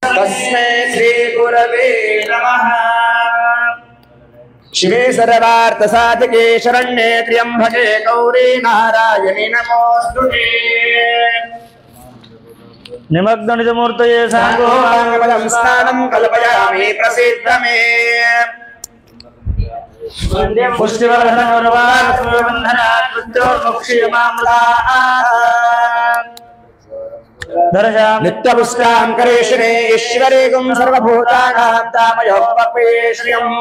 तस्मै श्री गुरवे नमः। शिवे सर्वार्थ साधके शरण्ये त्र्यंबके गौरी नारायणी नमोस्तुते। निमग्न निजमूर्तये सांगोपदं स्नानं कल्पयामि प्रसिद्धमे। पुष्टिवर्धनोर्वाक्बन्धनात् मृत्योर्मुक्षीयमामृतात् नित्यपुष्टां करेशने ईश्वरेगुं सर्वभूतानां तामयोपक्वे श्रियम्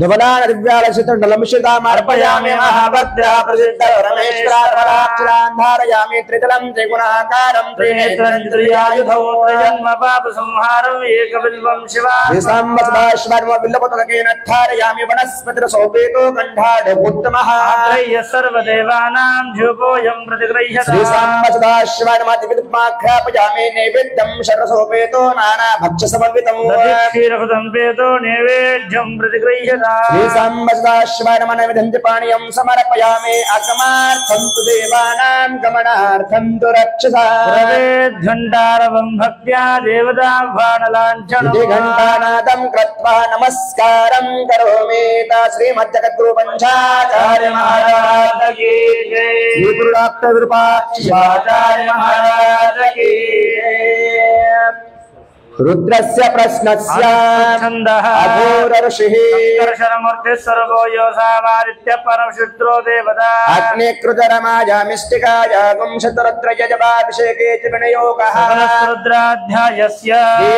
धुवलान दिव्यालसितुण्डलमिषितामर्पयामि महाभद्रा प्रसिद्ध परमेश्वरार्पणाक्षरान् धारयामि त्रितलं त्रिगुणाकारं त्रिनेत्रं त्रियायुधौ जन्म पाप संहारम् एकबिल्वं शिवा विल्लपतकेन धारयामि वनस्पतिरसोपेतो कण्ठाढभूत्तमः अत्रय्य सर्वदेवानां ध्रुवोऽयं प्रतिगृह्यते श्रीसाम्बसदाशिवानमादिविद्माख्यापयामि नैवेद्यं शरसोपेतो नानाभक्षसमन्वितम् क्षीरकृतं पेतो नैवेद्यं प्रतिगृह्यते श्रीसाम्बसदाशिवाय नमः विदन्ति पाणियं समर्पयामि आगमार्थं तु देवानां गमनार्थं तु रक्षसा घण्टारवं भक्त्या देवताह्वानलाञ्छनं घण्टानादं कृत्वा नमस्कारं करोमि ता श्रीमद्जगद्गुरुपञ्चाचार्य महाराज की जय। श्री गुरुडाक्तविरूपाक्षाचार्य महाराज की रुद्रस्य प्रश्नस्य अघोर ऋषिः कर्षणमूर्तिः सर्वो योऽसामादित्य परमशुद्रो देवता अग्निकृतरमाया मिष्टिकाया गुंशतरुद्रयजपाभिषेके च विनियोगः रुद्राध्यायस्य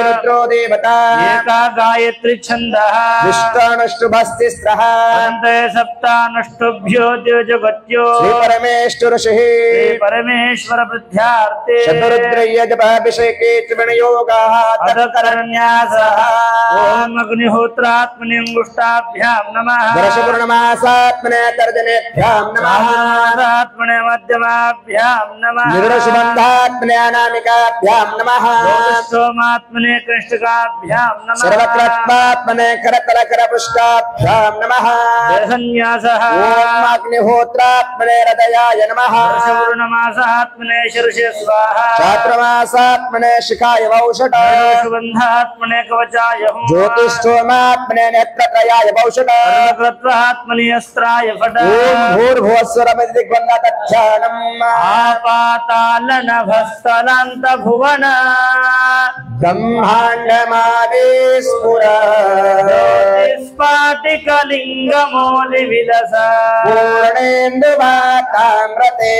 रुद्रो देवता एका गायत्री छन्दः विष्टानुष्टुभस्तिस्रः अन्ते सप्तानुष्टुभ्यो द्योजगत्यो श्रीपरमेश्वर ऋषिः परमेश्वर वृद्ध्यार्थे शतरुद्रयजपाभिषेके च विनियोगः अधकरन्यासः ओम अग्निहोत्रात्मने अंगुष्ठाभ्यां नमः वर्षपूर्णमासात्मने तर्जनेभ्यां नमः आत्मने मध्यमाभ्यां नमः निरशुबन्धात्मने अनामिकाभ्यां नमः सोमात्मने कृष्णकाभ्यां नमः सर्वत्रत्वात्मने करतलकरपुष्टाभ्यां नमः संन्यासः ओम अग्निहोत्रात्मने हृदयाय नमः वर्षपूर्णमासात्मने शीर्षे स्वाहा चातुर्मासात्मने शिखाय वौषट सुगन्धात्मने कवचाय ज्योतिष्ठोमात्मने नेत्रत्रयाय वौषट कृत्वात्मनि अस्त्राय फट ओम भूर्भुवस्वरमिदिग्वन्नतच्छानम् आपातालनभस्थलान्त भुवन ब्रह्माण्डमावेस्फुर स्फाटिकलिङ्गमौलिविलस पूर्णेन्दुवाताम्रते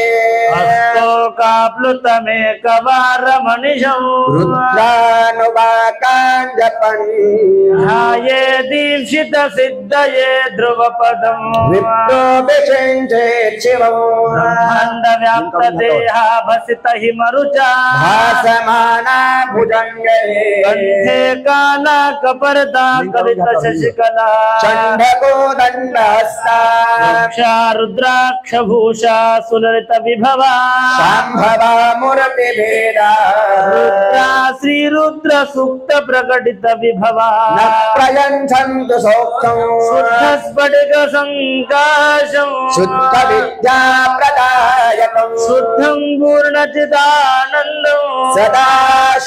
हस्तोकाप्लुतमेकवारमनिशौ रुद्रानुवाकान् जपन् ध्याये दीक्षित सिद्धये ध्रुवपदम् विप्रोभिषिञ्चे शिवम् ब्रह्माण्डव्याप्तदेहा भसित हिमरुचा भासमाना भुजङ्गे कण्ठे कालाकपर्दा कलित शशिकला चण्डको दण्डहस्ता रक्षा रुद्राक्षभूषा सुललित विभवा शाम्भवा मूर्तिभेदा रुद्रा श्रीरुद्र सूक्त प्रकटित विभवा न प्रयच्छन्तु सौख्यम् शुद्ध स्फटिक संकाशम् शुद्ध विद्या प्रदायकम् शुद्धं पूर्णचिदानन्दम् सदा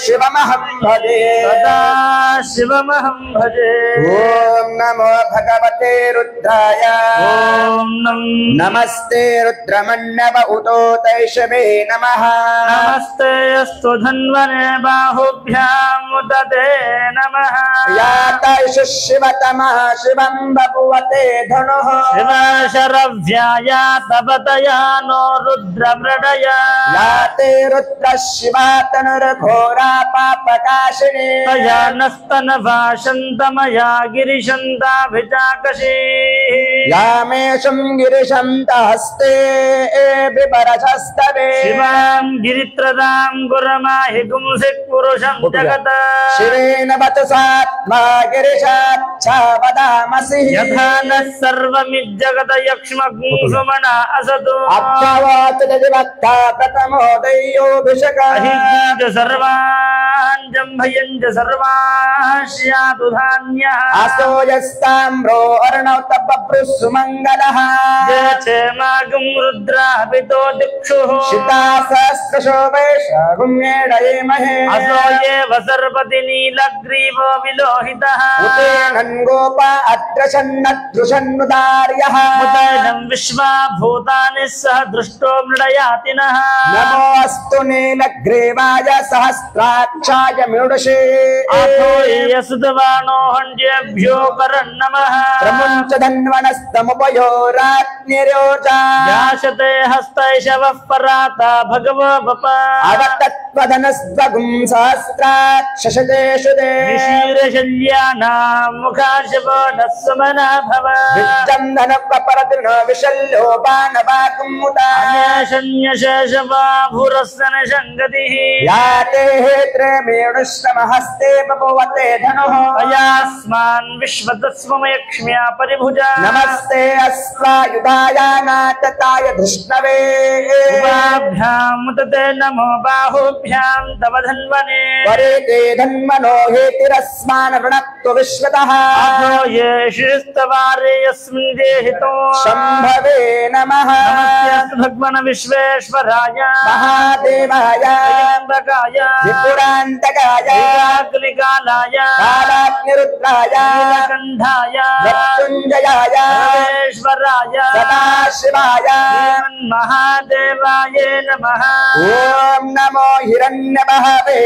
शिवमहं भजे सदा शिवमहं भजे। ओम नमो भगवते रुद्राय ओम नमस्ते रुद्रमन्नव उतो तैषवे नमः नमस्ते अस्तु धन्वने बाहुभ्यां मुदते नमः यातैष शिवतमः शिवं बभुवते धनुः शिवशरव्याय तपतया नो रुद्रमृडया याते रुद्र शिवा तनुर्घोरा पापकाशिनी तया नस्तनभाषन्तमया गिरिशन्ताभिचाकशी यामेशं गिरिशन्तहस्ते बिभरशस्तवे शिवां गिरित्रदां गुरमाहि पुंसिक् पुरुषं जगत् शिवेन वचसात्मा गिरिशाच्छा वदामसि यथा नः सर्वमिज्जगत यक्ष्मपुंसुमना असतु अभ्यवाच दिवक्ता प्रथमो दैयोऽभिषेकः अहिंज सर्वान् जम्भयन् च सर्वान् स्यातु धान्यः असो यस्ताम्रो अर्णव तपभृत्सु मङ्गलः क्षेमागुं रुद्रापितो दिक्षुः शिता सहस्रशो वैशागुम्येडयेमहे असो एव सर्पति नीलग्रीवो विलोहितः उतेनं गोपा अद्रशन्नदृशन्नुदार्यः उदैनं विश्वा भूतानि सह दृष्टो मृडयातिनः नमोऽस्तु नीलग्रीवाय सहस्राक्षाय मृडशे अथो यसुतवानो हन्येभ्यो करन्नमः प्रमुञ्च धन्वनस्तमुपयोराज्ञिरोजा याशते हस्तैषवः पराता भगवो बप अवतत्वधनस्त्वगुं सहस्राक्षशतेषु ते निशीरशल्यानां मुखाशवो नः सुमना भव विद्यं धनपरतृण विशल्यो बाणवाकुमुदा अन्यशन्यशेषवाभुरस्य न सङ्गतिः याते हेत्रमेणुश्रमहस्ते बभुवते धनुः अयास्मान् विश्वतस्वमयक्ष्म्या परिभुजा नमस्ते अस्वायुधाय नाटताय धृष्णवे उभाभ्याम् तते नमो बाहुभ्यां तव धन्वने वरेते धन्वनो हेतिरस्मान् वृणक्तु विश्वतः अथो ये श्रीस्तवारे यस्मिन् देहितो शम्भवे नमः नमस्ते भगवन् विश्वेश्वराय महादेवाय त्र्यम्बकाय त्रिपुरान्तकाय वीराग्निकालाय कालाग्निरुद्राय नीलकण्ठाय मृत्युञ्जयाय सर्वेश्वराय सदाशिवाय महादेवाय नमः ॐ नमो हिरण्यमहवे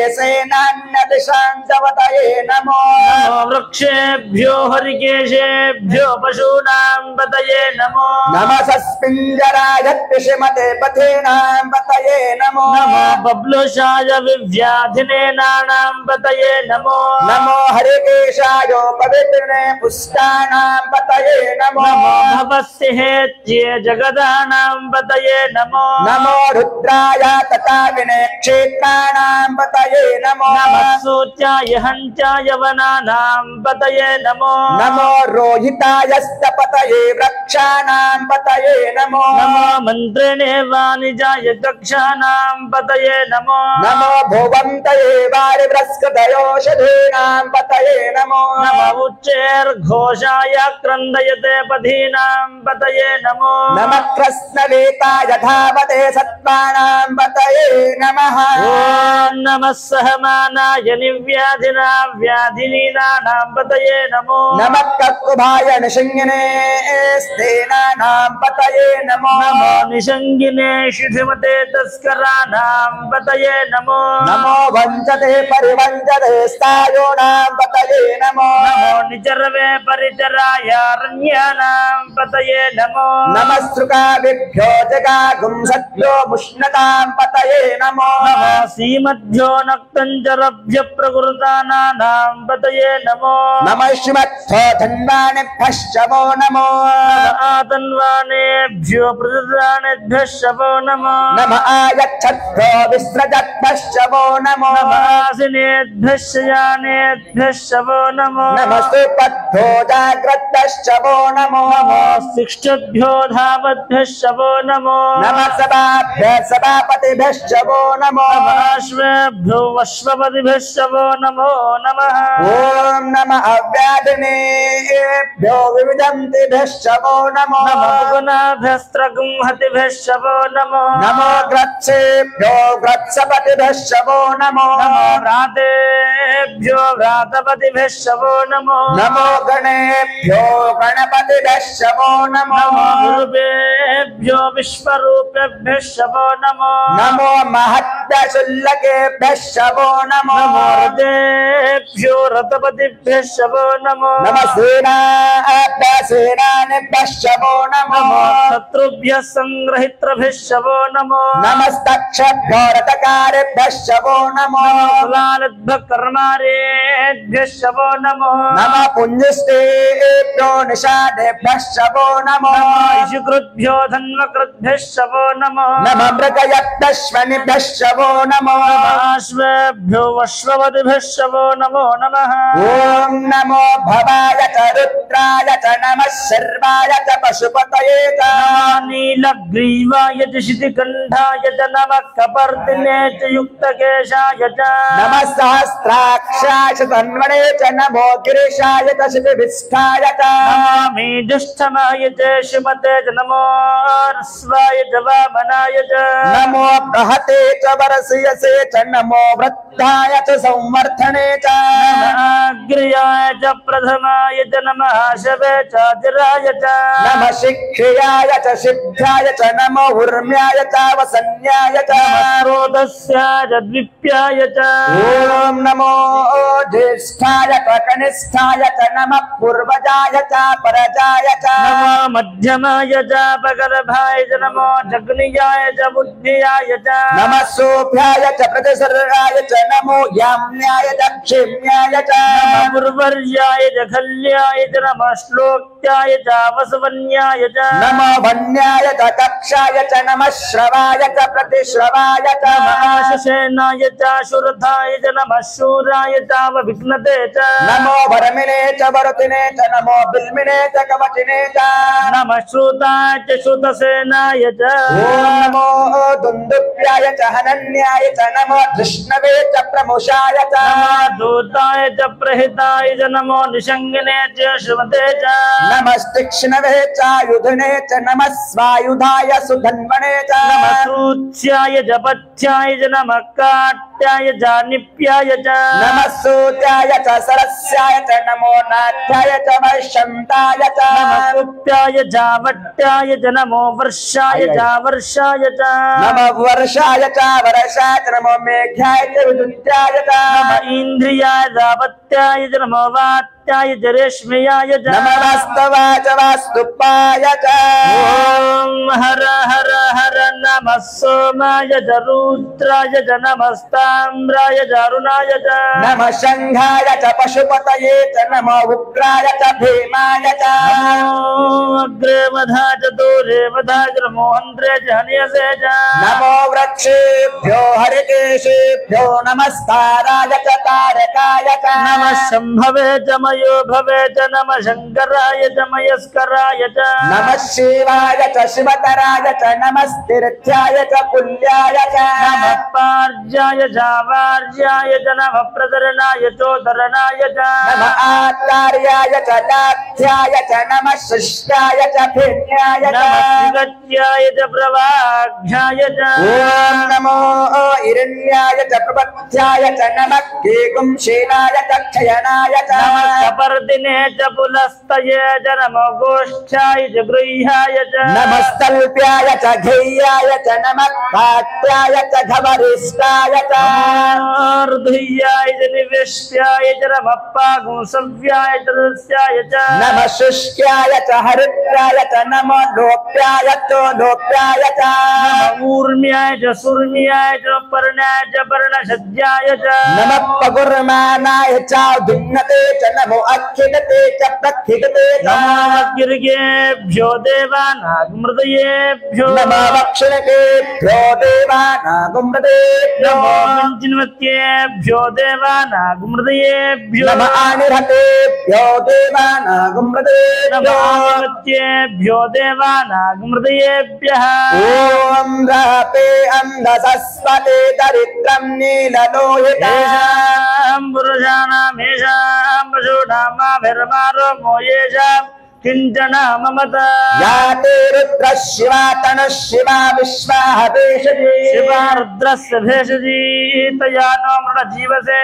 सेनान्यदिशान्तवतये नमो नमो वृक्षेभ्यो हरिकेशेभ्यो पशूनां पतये नमो नमस्पिञ्जराय कृषिमते पथेनां पतये नमो नमो बब्लुषाय विव्याधिने नानां पतये नमो नमो हरिकेशाय पवित्रने पुष्टानां पतये नमो नमो भवस्य हेत्ये जगदानां पतये नमो नमो रुद्राय तथा विने क्षेत्राणां पतये नमो नमः सूच्याय हञ्चाय वनानां पतये नमो नमो रोहितायस्तपतये वृक्षाणां पतये नमो नमो मन्त्रिणे वाणिजाय कक्षानां पतये नमो नमो भुवन्तये वारिवृस्कदयोषधीनां पतये नमो नमो उच्चैर्घोषाय क्रन्दयते पथीनां पतये नमो नमः कृष्णवेताय धावते सत्त्वानां पतये नमः ॐ नमः सहमानाय निव्याधिना व्याधिनीनानां पतये नमो नमः ककुभाय निषङ्गिने स्तेनानां पतये नमो नमो निषङ्गिने शिथिमते तस्कराणां पतये नमो नमो वञ्चते परिवञ्चते स्थायोनां पतये नमो नमो निचरवे परिचरायारण्यानां पतये नमो नमः सृकादिभ्यो जगागुं सद्यो मुष्णतां पतये नमो नमो सीमध्यो नक्तञ्जरभ्य प्रकृतानां पतये नमो नमः श्रीमत्थो धन्वानिभ्यश्च वो नमो आतन्वानेभ्यो प्रददानेभ्यः शवो नमो नमः आयच्छद्धो विसृजद्भ्यश्च वो नमो नमासिनेभ्यः शयानेभ्यः शवो नमो नमः सुपद्धो जाग्रद्भ्यश्च वो नमो शिक्षद्भ्यो धावद्भ्यः शवो नमो नमः सभाभ्यः सभापतिभ्यश्च वो नमो अश्वेभ्यो अश्वपतिभ्यः शवो नमो नमः ॐ नमः अव्याधिनेभ्यो विविधन्तिभ्यश्च वो नमो गुणाभ्यस्त्रगुंहतिभ्यः शवो नमो नमो ग्रत्सेभ्यो ग्रत्सपतिभ्यः शवो नमो व्रातेभ्यो व्रातपतिभ्यः शवो नमो नमो गणेभ्यो गणपतिभ्यः शवो नमो रूपेभ्यो विश्वरूपेभ्यः शवो नमो नमो महत्तशुल्लकेभ्यः शवो नमो रथेभ्यो रथपतिभ्यः शवो नमो नमः सेनानेभ्यः शवो नमो शत्रुभ्यः संग्रहित्रभ्यः शवो नमो नमस्तक्षभ्यो रथकारेभ्यः शवो नमो कुलालद्भ्यः कर्मारेभ्यः शवो नमो नमः पुञ्जस्तेभ्यो निषादेभ्यः शवो नमो शुकृभ्यो धन्वकृद्भ्यः शवो नमो नमः मृगयत्तश्वनिभ्यः शवो नमो अश्वेभ्यो वश्ववतिभ्यः शवो नमो नमः ॐ नमो भवाय च रुद्राय च नमः सर्वाय च पशुपतये च नीलग्रीवाय च शितिकण्ठाय च नमः कपर्दिने च युक्तकेशाय च नमः सहस्राक्षाय च तन्वणे च नमो गिरिशाय च शितिविष्ठाय च मेजुष्ठमाय च शुमते च नमो रस्वाय च वामनाय च नमो बृहते च वरसियसे च नमो वृद्धाय च संवर्धने च अग्र्याय च प्रथमाय च नमः शवे च अतिराय च नमः शिक्षयाय च सिद्धाय च नमो ऊर्म्याय च वसन्याय च क्रोधस्याय च द्विप्याय च ॐ नमो ज्येष्ठाय च कनिष्ठाय च नमः पूर्वजाय च परजाय च नमो मध्यमाय च पगर्भाय च नमो जग्नियाय च बुद्धियाय च नमः सोभ्याय च प्रतिसर्गाय च नमो याम्याय च क्षेम्याय च पूर्वर्याय च खल्याय च नमः श्लोक्याय च वसवन्याय च नमो वन्याय च कक्षाय च नमः श्रवाय च प्रतिश्रवाय च शसेनाय च शुरथाय च नमः शूराय च विघ्नते च नमो वरमिने च वरुतिने च नमो बिल्मिने च कवचिने च नमः श्रुताय च श्रुतसेनाय च ॐ नमो दुन्दुभ्याय च हनन्याय च नमो धृष्णवे च प्रमुषाय च नमः दूताय च प्रहिताय च नमो निषङ्गिने च श्रुमते च नमस्तीक्ष्णवे च युधने च नमः स्वायुधाय सुधन्वने च नमः सूच्याय च पथ्याय च नमः काट्याय च निप्याय च नमः सूत्याय च सरस्याय च नमो नाट्याय च वैशन्ताय च नमः कुप्याय च वट्याय च नमो वर्षाय च वर्षाय च नमः वर्षाय च वर्षाय च नमो मेघ्याय च विद्युत्याय च नमः इन्द्रियाय च वत्याय च नमो वात्याय च रेश्मयाय च नमः वास्तवाय च वास्तुपाय च ॐ हर हर हर नमः सोमाय च रुद्राय च नमस्ताम्राय च अरुणाय च नमः शंघाय च पशुपतये च नमो उग्राय च भीमाय च अग्रे वधा च दूरे वधा च नमो हन्त्रे च हनियसे च नमो वृक्षेभ्यो हरिकेशेभ्यो नमस्काराय च तारकाय च नमः शम्भवे च मयो भवे च नमः शङ्कराय च मयस्कराय च नमः शिवाय च शिवतराय च नमस्तीर्थ्याय च कुल्याय च नमः पार्याय च वार्याय च नमः प्रतरणाय चोदरणाय च नमः आचार्याय च लाध्याय च नमः शिष्टाय च भिन्याय च नमः विगत्याय च प्रवाघ्याय च ॐ नमो हिरण्याय च प्रपथ्याय च नमः केकुंशीलाय च क्षयनाय च नमः कपर्दिने च पुलस्तये च नमो गोष्ठाय च गृह्याय च नमस्तल्प्याय च घेय्याय च नमः काट्याय च घवरिष्ठाय च हृदयाय च निवेश्याय च नमः पागुंसव्याय च रस्याय च नमः शुष्क्याय च हरिद्राय च नमो लोप्याय च लोप्याय च नमः ऊर्म्याय च सूर्म्याय च पर्णाय च पर्णसज्जाय च नमः पगुर्मानाय च भिन्नते च नमो अखिलते च प्रखिलते च नमः गिर्गेभ्यो देवानागमृतयेभ्यो नमः वक्षिणकेभ्यो देवानागुमृतेभ्यो नमो मञ्जिन्वत्येभ्यो देवानागमृतयेभ्यो नमः आनिर्हतेभ्यो देवानागुमृतेभ्यो नमः आनिर्हतेभ्यो देवानागमृतयेभ्यः ॐ रापे अन्धसस्वते दरिद्रं नीललोहितः येषां पुरुषाणाम् येषां पशूनामाभिर्मारोमो येषां किञ्चन ममत याते रुद्र शिवा तनु शिवा विश्वाह भेषजे शिवा रुद्रस्य भेषजी तया नो मृड जीवसे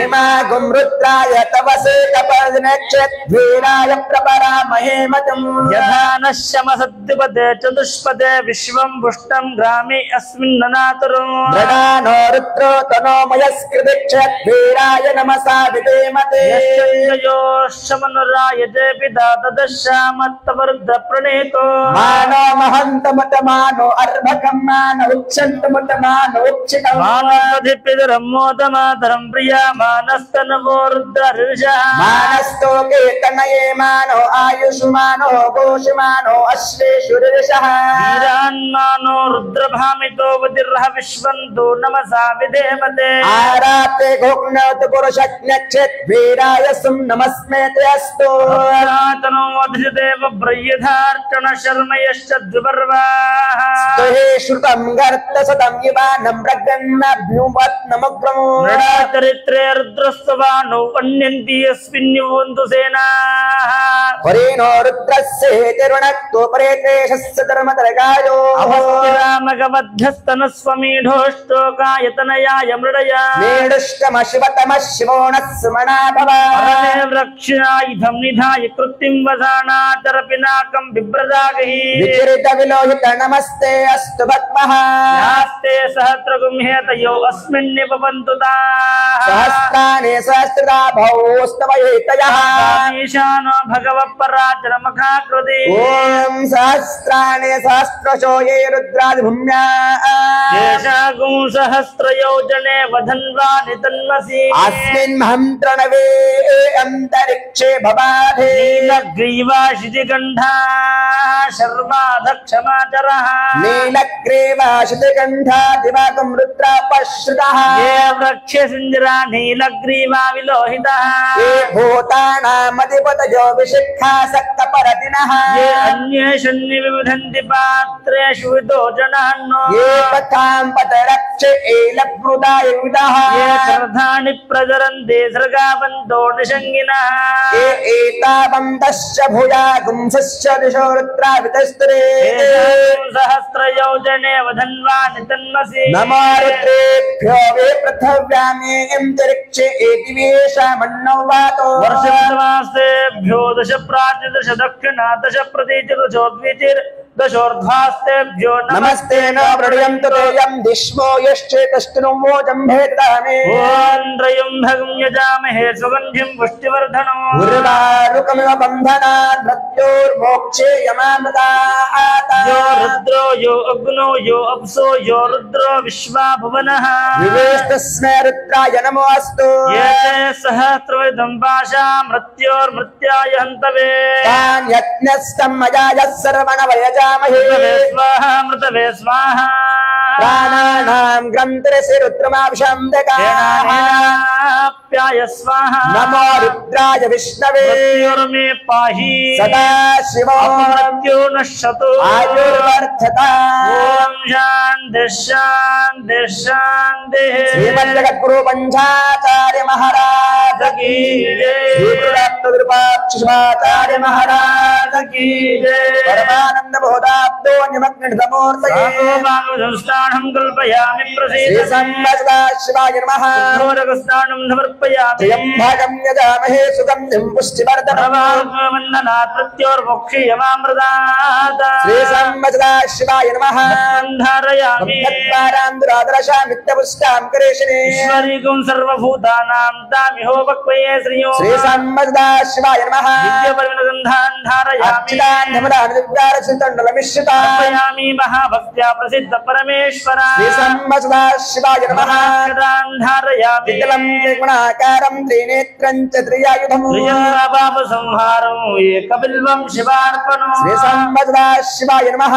इमा गुं रुद्राय तवसे कपनक्षद्वीराय प्रपरामहे मतम् यथा नश्यमसद्युपदे चतुष्पदे विश्वं पुष्टं ग्रामे अस्मिन्ननातुरं मृडानो रुद्रो तनो मयस्कृदिक्षद्वीराय नमसा विधेमते योषमनुरायते पिता तदश्यामत्तवरुद्ध प्रणेतो मानो महन्तमुतमानो अर्भकं मानो उच्छन्तमुतमानो उच्छितं मानवधिपितरं मोदमातरं प्रिया मानस्तनवो रुद्रऋषः मानस्तो केतनये मानो आयुष्मानो गोषमानो अश्वेषु ऋषः वीरान्मानो रुद्रभामितो वदिर्ह विश्वन्तो नमसा विधेमते आराते घोग्नोत पुरुषज्ञच्छद्वीराय सुं नमस्मेते अस्तु तनो वधिदेव ब्रह्यधार्चन शर्म यश्च द्विपर्वाः स्तुहे श्रुतं गर्तसतं युवानं प्रगन्नाभ्युपत्नमग्रमो चरित्रे रुद्रस्तवानो अन्यन्ति यस्मिन्युवन्तु सेनाः परेणो रुद्रस्य हेतिर्वणक्तो परेतेशस्य धर्मतरगायो अवस्तिरामगवध्यस्तनस्वमीढोष्टोकायतनयाय मृडया मेढुष्टमशिवतमः शिवोणः सुमना भव वृक्षायुधं निधाय कृत्तिं वसानाचर पिनाकं बिभ्रदागहि विचरित विलोहित नमस्ते अस्तु भक्मः यास्ते सहस्रगुंहेतयो अस्मिन्निपवन्तु ताः सहस्राणि सहस्रदा भवोस्तवयेतयः ईशानो भगवत्पराचरमखाकृति ॐ सहस्राणि सहस्रशो ये रुद्रादिभूम्या येषागुं सहस्रयोजने वधन्वानि तन्मसि अस्मिन् मन्त्रणवे अन्तरिक्षे भवाधे नीलग्रीवाशितिगण्धा शर्वाधक्षमाचरः नीलग्रीवाशितिगण्धा दिवाकं रुद्रापश्रुतः ये वृक्षे सिञ्जरा नीलग्रीवा विलोहितः ये भूतानामधिपतयो विशिखा सक्तपरतिनः ये अन्ये शन्निविविधन्ति पात्रेषु विदो जनान्नो ये पथां पतरक्षे एलभृदाय विदः ये श्रद्धानि प्रचरन्ति सृगावन्तो निषङ्गिनः ये एतावन्तश्च भुजागुंसश्च दिशो रुद्रावितस्त्रे सहस्रयोजने वधन्वानि तन्मसि नमो रुद्रेभ्यो वे पृथिव्यामे अन्तरिक्षे एतिवेशामन्नो वातो वर्षमासेभ्यो दश प्राच्य दश दक्षिणा दश प्रतीचिर्दशोद्विचिर् दशोर्ध्वास्तेभ्यो नमस्ते न प्रणयन्तु तेयं दिश्मो यश्चेतस्तुनो जम्भेतामे ॐ त्रयम्भगं यजामहे सुगन्धिं पुष्टिवर्धनम् उर्वारुकमिव बन्धनात् मृत्योर्मोक्षे यमामृतात् यो रुद्रो यो अग्नो यो अप्सो यो रुद्रो विश्वा भुवनः विवेस्तस्मै रुद्राय नमो अस्तु ये ते सहस्रविधं पाशा मृत्योर्मृत्याय हन्तवे तान् यज्ञस्तं मयाय सर्वणवयजामहे मृतवे स्वाहा मृतवे स्वाहा प्राणानां ग्रन्थरसे रुद्रमाभिषन्दकाः स्वाहा नमो रुद्राय विष्णवे मृत्योर्मे पाहि सदा शिवो मृत्यो नश्यतु आयुर्वर्धता ॐ शान्ति शान्ति शान्तिः श्रीमद्जगद्गुरु पंचाचार्य महाराज की जय श्रीपाचार्य महाराज की जय परमानंद बोधाब्दो निमग्नमूर्तये संस्थानं कल्पयामि श्री प्रसीद संवत्सरा शिवाय नमः घोरकस्नानं समर्पयामि त्र्यम्बकं यजामहे सुगन्धिं पुष्टिवर्धनम् वन्दनात् प्रत्योर्मोक्षीयमामृतात् श्री संवत्सरा शिवाय नमः धारयामि नित्यपुष्टां करेशने ईश्वरीकुं सर्वभूतानां तामिहो वक्वये श्रियो श्री संवत्सरा शिवाय नमः दिव्यपरिमलगन्धान् धारयामि अर्पयामि महाभक्त्या प्रसिद्ध परमेश्वरा श्री संवत्सरा शिवाय नमः धारयामि विकलं त्रिगुणाकारं त्रिनेत्रं च त्रियायुधम् संहारं एकबिल्वं शिवार्पणम् श्री संवत्सरा शिवाय नमः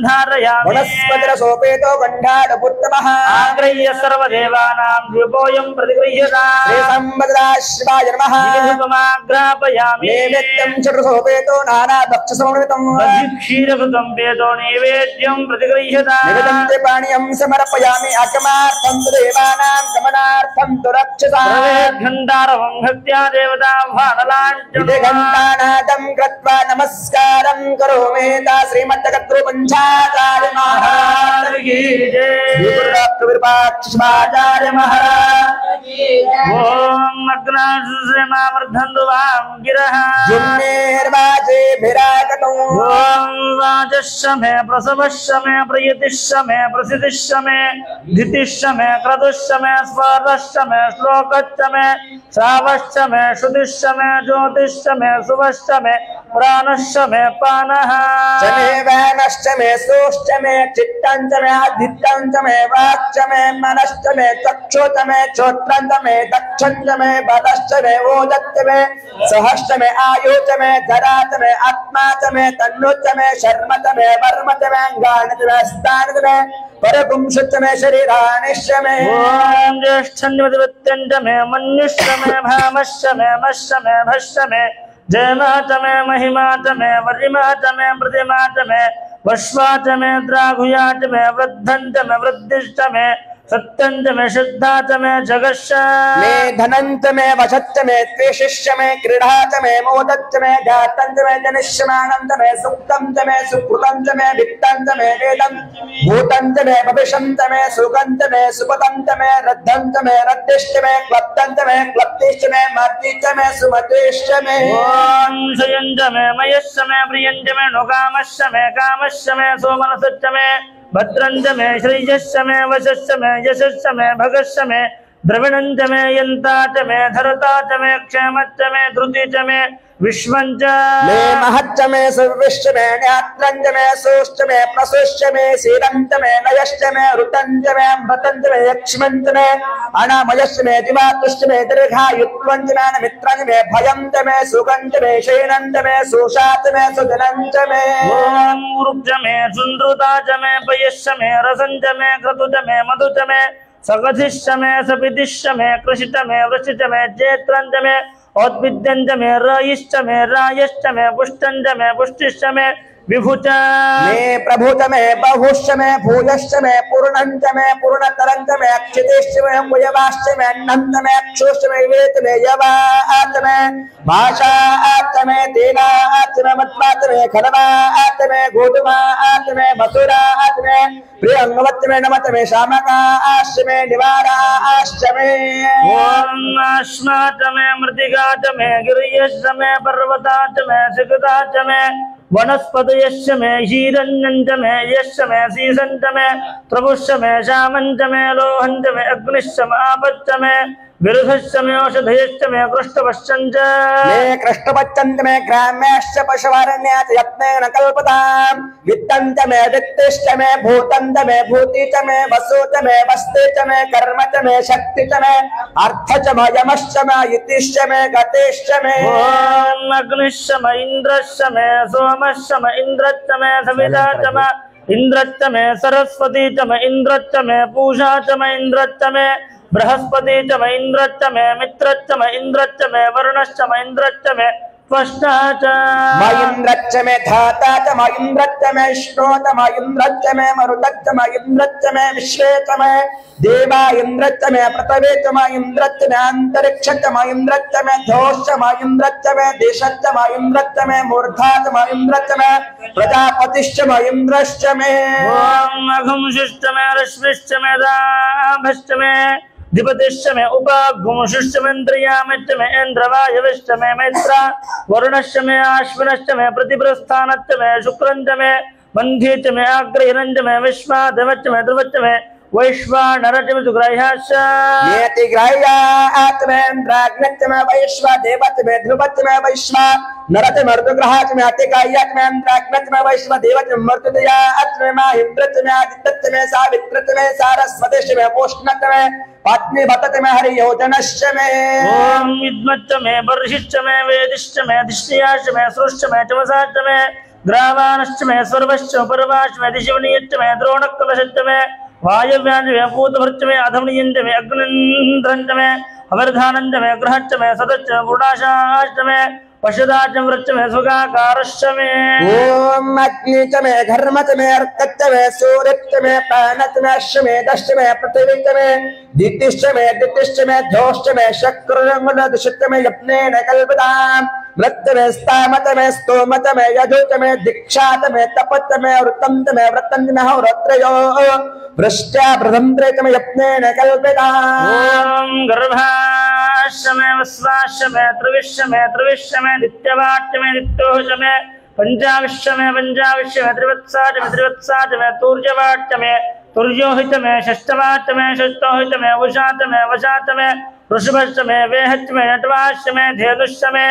धारयामि वनस्पतिरसोपेतो गण्डाढपुत्तमः आग्रह्य सर्वदेवानां रूपोऽयं प्रतिगृह्यता श्री संवत्सरा शिवाय नमः धूपमाग्रापयामि नैवेद्यं चतुर्सोपेतो नानाभक्षसमन्वितं क्षीरकृतं पेतो नैवेद्यं प्रतिगृह्यताम् निवेदन्ते पानीयं समर्पयामि आगमार्थं तु देवानां गमनार्थं तु रक्षसाम् घण्टारवं भक्त्या देवताह्वानलाञ्छनं घण्टानादं कृत्वा नमस्कारं करोमि ता श्रीमद्गत्रोपञ्चाचार्य महाराज की जय विरूपाक्षाचार्य महाराज ओम अग्नाश्रमावर्धन्तु वां गिरः जुम्नेर्वाजे भिरागतौ ओम वाजश्रमे प्रसवश्रमे प्रयतिश्रमे प्रसिद्धिश्रमे धितिश्रमे क्रतुश्रमे स्वरश्रमे श्लोकश्रमे श्रावश्रमे श्रुतिश्रमे ज्योतिश्रमे सुवश्रमे प्राणश्रमे पानः चमे वैनश्चमे सोश्चमे चित्तञ्चमे आदित्यञ्चमे वाक्चमे मनश्चमे चक्षुचमे श्रोत्रञ्चमे दक्षञ्चमे बलश्चमे ओजच्चमे सहश्चमे आयुचमे धराचमे आत्माचमे तन्नुचमे शर्मचमे वर्मचमे अङ्गानिचमे स्थानिचमे परपुंसुचमे शरीरानिश्चमे ओम ज्येष्ठन्यवतिवत्यञ्चमे मन्युश्रमे भामश्रमे मश्रमे भश्रमे जयमाचमे महिमाचमे वरिमाचमे प्रतिमाचमे वश्वाचमे द्राघुयाचमे वृद्धञ्चमे वृद्धिश्चमे सत्यञ्चमे शुद्धाचमे जगश्चमे धनञ्चमे वशच्चमे त्वेषिष्यमे क्रीडाचमे मोदच्चमे जातञ्चमे जनिष्यमानञ्चमे सुक्तञ्चमे सुकृतञ्चमे वित्तञ्चमे वेदं भूतञ्चमे भविष्यञ्चमे सुगञ्चमे सुपतञ्चमे रद्धञ्चमे रद्दिष्टमे क्लप्तञ्चमे क्लप्तिष्टमे मर्दिष्टमे सुमतिष्टमे ओम शयञ्चमे मयश्चमे प्रियञ्चमे नुकामश्चमे कामश्चमे सोमनसच्चमे भद्रञ्चमे श्रीयश्चमे वशश्चमे यशश्चमे भगश्चमे द्रविणञ्चमे यन्ताचमे धरताचमे क्षेमच्चमे धृतिचमे विश्वञ्च महच्चमे सुविश्चमे न्यात्रञ्चमे सोश्चमे प्रसुश्चमे शीलञ्चमे नयश्चमे ऋतञ्चमे अमृतञ्चमे यक्ष्मञ्चमे अनामयश्चमे दिवातुश्चमे दीर्घायुत्वञ्चमे मित्रञ्चमे भयञ्चमे सुगञ्चमे शयनञ्चमे सुशाचमे सुजनञ्चमे ओम वृक्षमे सुन्दृताचमे पयश्चमे रसञ्चमे क्रतुचमे मधुचमे सगधिश्चमे सपितिश्चमे कृषितमे वृषितमे जेत्रञ्चमे औद्भिद्यञ्चमे रयिश्चमे रायश्चमे पुष्टञ्चमे पुष्टिश्चमे विभुच मे प्रभुतमे बहुश्चमे भूयश्चमे पूर्णञ्चमे पूर्णतरञ्चमे अक्षितेश्चमे मुयवाश्चमे अन्नञ्चमे अक्षोश्चमे वेतमे यवाचमे भाषाचमे तेनाचमे मत्वाचमे खलवाचमे गोधुमाचमे मथुराचमे प्रियङ्गवच्चमे नमतमे शामकाश्चमे निवाराश्चमे ओम अश्माचमे मृतिकाचमे गिरियश्चमे पर्वताचमे सिकताचमे वनस्पतयश्चमे हीरण्यञ्चमे यश्चमे सीसञ्चमे प्रभुश्चमे श्यामञ्चमे लोहञ्चमे अग्निश्चमे आपच्चमे विरुधश्चमे औषधयश्चमे कृष्टपश्चञ्च मे कृष्णपच्चन्तमे ग्राम्याश्च पशुवारण्याच यत्नेन कल्पताम् वित्तञ्चमे वित्तिश्चमे भूतञ्चमे भूतिचमे वसुचमे वस्तिचमे कर्मचमे शक्तिचमे अर्थचमे यमश्चमे इतिश्चमे गतिश्चमे ओम अग्निश्चमे इन्द्रश्चमे सोमश्चमे इन्द्रश्चमे सविताचमे इन्द्रश्चमे सरस्वतीचमे इन्द्रश्चमे पूषाचमे इन्द्रश्चमे बृहस्पतिश्चमे इन्द्रश्चमे मित्रश्चमे इन्द्रश्चमे वरुणश्चमे इन्द्रश्चमे त्वष्टाच मयुन्द्रश्चमे धाता च मयुन्द्रश्चमे श्रोत मयुन्द्रश्चमे मरुतश्चमे इन्द्रश्चमे विश्वेश्चमे देवा इन्द्रश्चमे पृथिवी च मयुन्द्रश्चमे अन्तरिक्षश्च मयुन्द्रश्चमे धोश्च मयुन्द्रश्चमे देशश्च मयुन्द्रश्चमे मूर्धा च मयुन्द्रश्चमे प्रजापतिश्च मयुन्द्रश्चमे ओम अघुंशिश्चमे रश्मिश्चमे दाभश्चमे दिपतिश्चमे उपाघुंशिश्चमे इन्द्रियामिश्चमे इन्द्रवायविश्चमे मैत्र वरुणश्चमे आश्विनश्चमे प्रतिप्रस्थानश्चमे शुक्रञ्चमे मन्ध्येश्चमे आग्रहिरञ्चमे विश्वादिवच्चमे ध्रुवच्चमे वैश्वानरचमे सुग्राह्याश्च नियति ग्राह्यात्मेन्द्राग्नच्चमे वैश्वा देवच्चमे ध्रुवच्चमे वैश्वा नरचमे ऋतुग्रहाच्चमे अतिकाय्याच्चमे इन्द्राग्नच्चमे वैश्वा देवच्चमे मर्तुदयाच्चमे माहिन्द्रच्चमे आदित्यच्चमे सावित्रच्चमे सारस्वतीश्चमे पोष्णच्चमे पत्नी भतच्चमे हरियोजनश्चमे ओम विद्मच्चमे बर्हिश्चमे वेदिश्चमे अधिष्ठियाश्चमे सृश्चमे चमसाच्चमे ग्रावानश्चमे सर्वश्चमे पर्वाश्चमे दिशिवनीयच्चमे द्रोणकलशच्चमे वायव्याञ्चमे पूतभृच्चमे अधमनीयञ्चमे अग्निन्द्रञ्चमे अवर्धानञ्चमे गृहच्चमे सदच्चमे पुरुषाश्चमे पशुदाचं वृक्षमे सुखाकारश्च मे ओम अग्नि च मे घर्म च मे अर्क च मे सूर्य च मे प्राण च मे अश्व मे दश मे पृथ्वी च मे दितिश्च मे ध्योश्च मे शक्रंगुलदुषित मे यत्नेन कल्पताम् मृत मे स्ताम च मे स्तोम च मे यजु च मे दीक्षा च मे तप च मे वृत्तं च मे व्रतं च मे होरात्रयो वृष्ट्या प्रथंत्रे च मे यत्नेन कल्पताम् ओम गर्भाश्च मे वस्वाश्च मे त्रिविश्च मे नित्यवाच्च मे नित्योश्च मे पंचाविश्च मे त्रिवत्सा च मे तूर्यवाच्च मे तुर्योहित मे षष्ठवाच्च मे षष्ठोहित मे वशाच मे वृषभश्च मे वेहश्च मे नटवाश्च मे धेनुश्च मे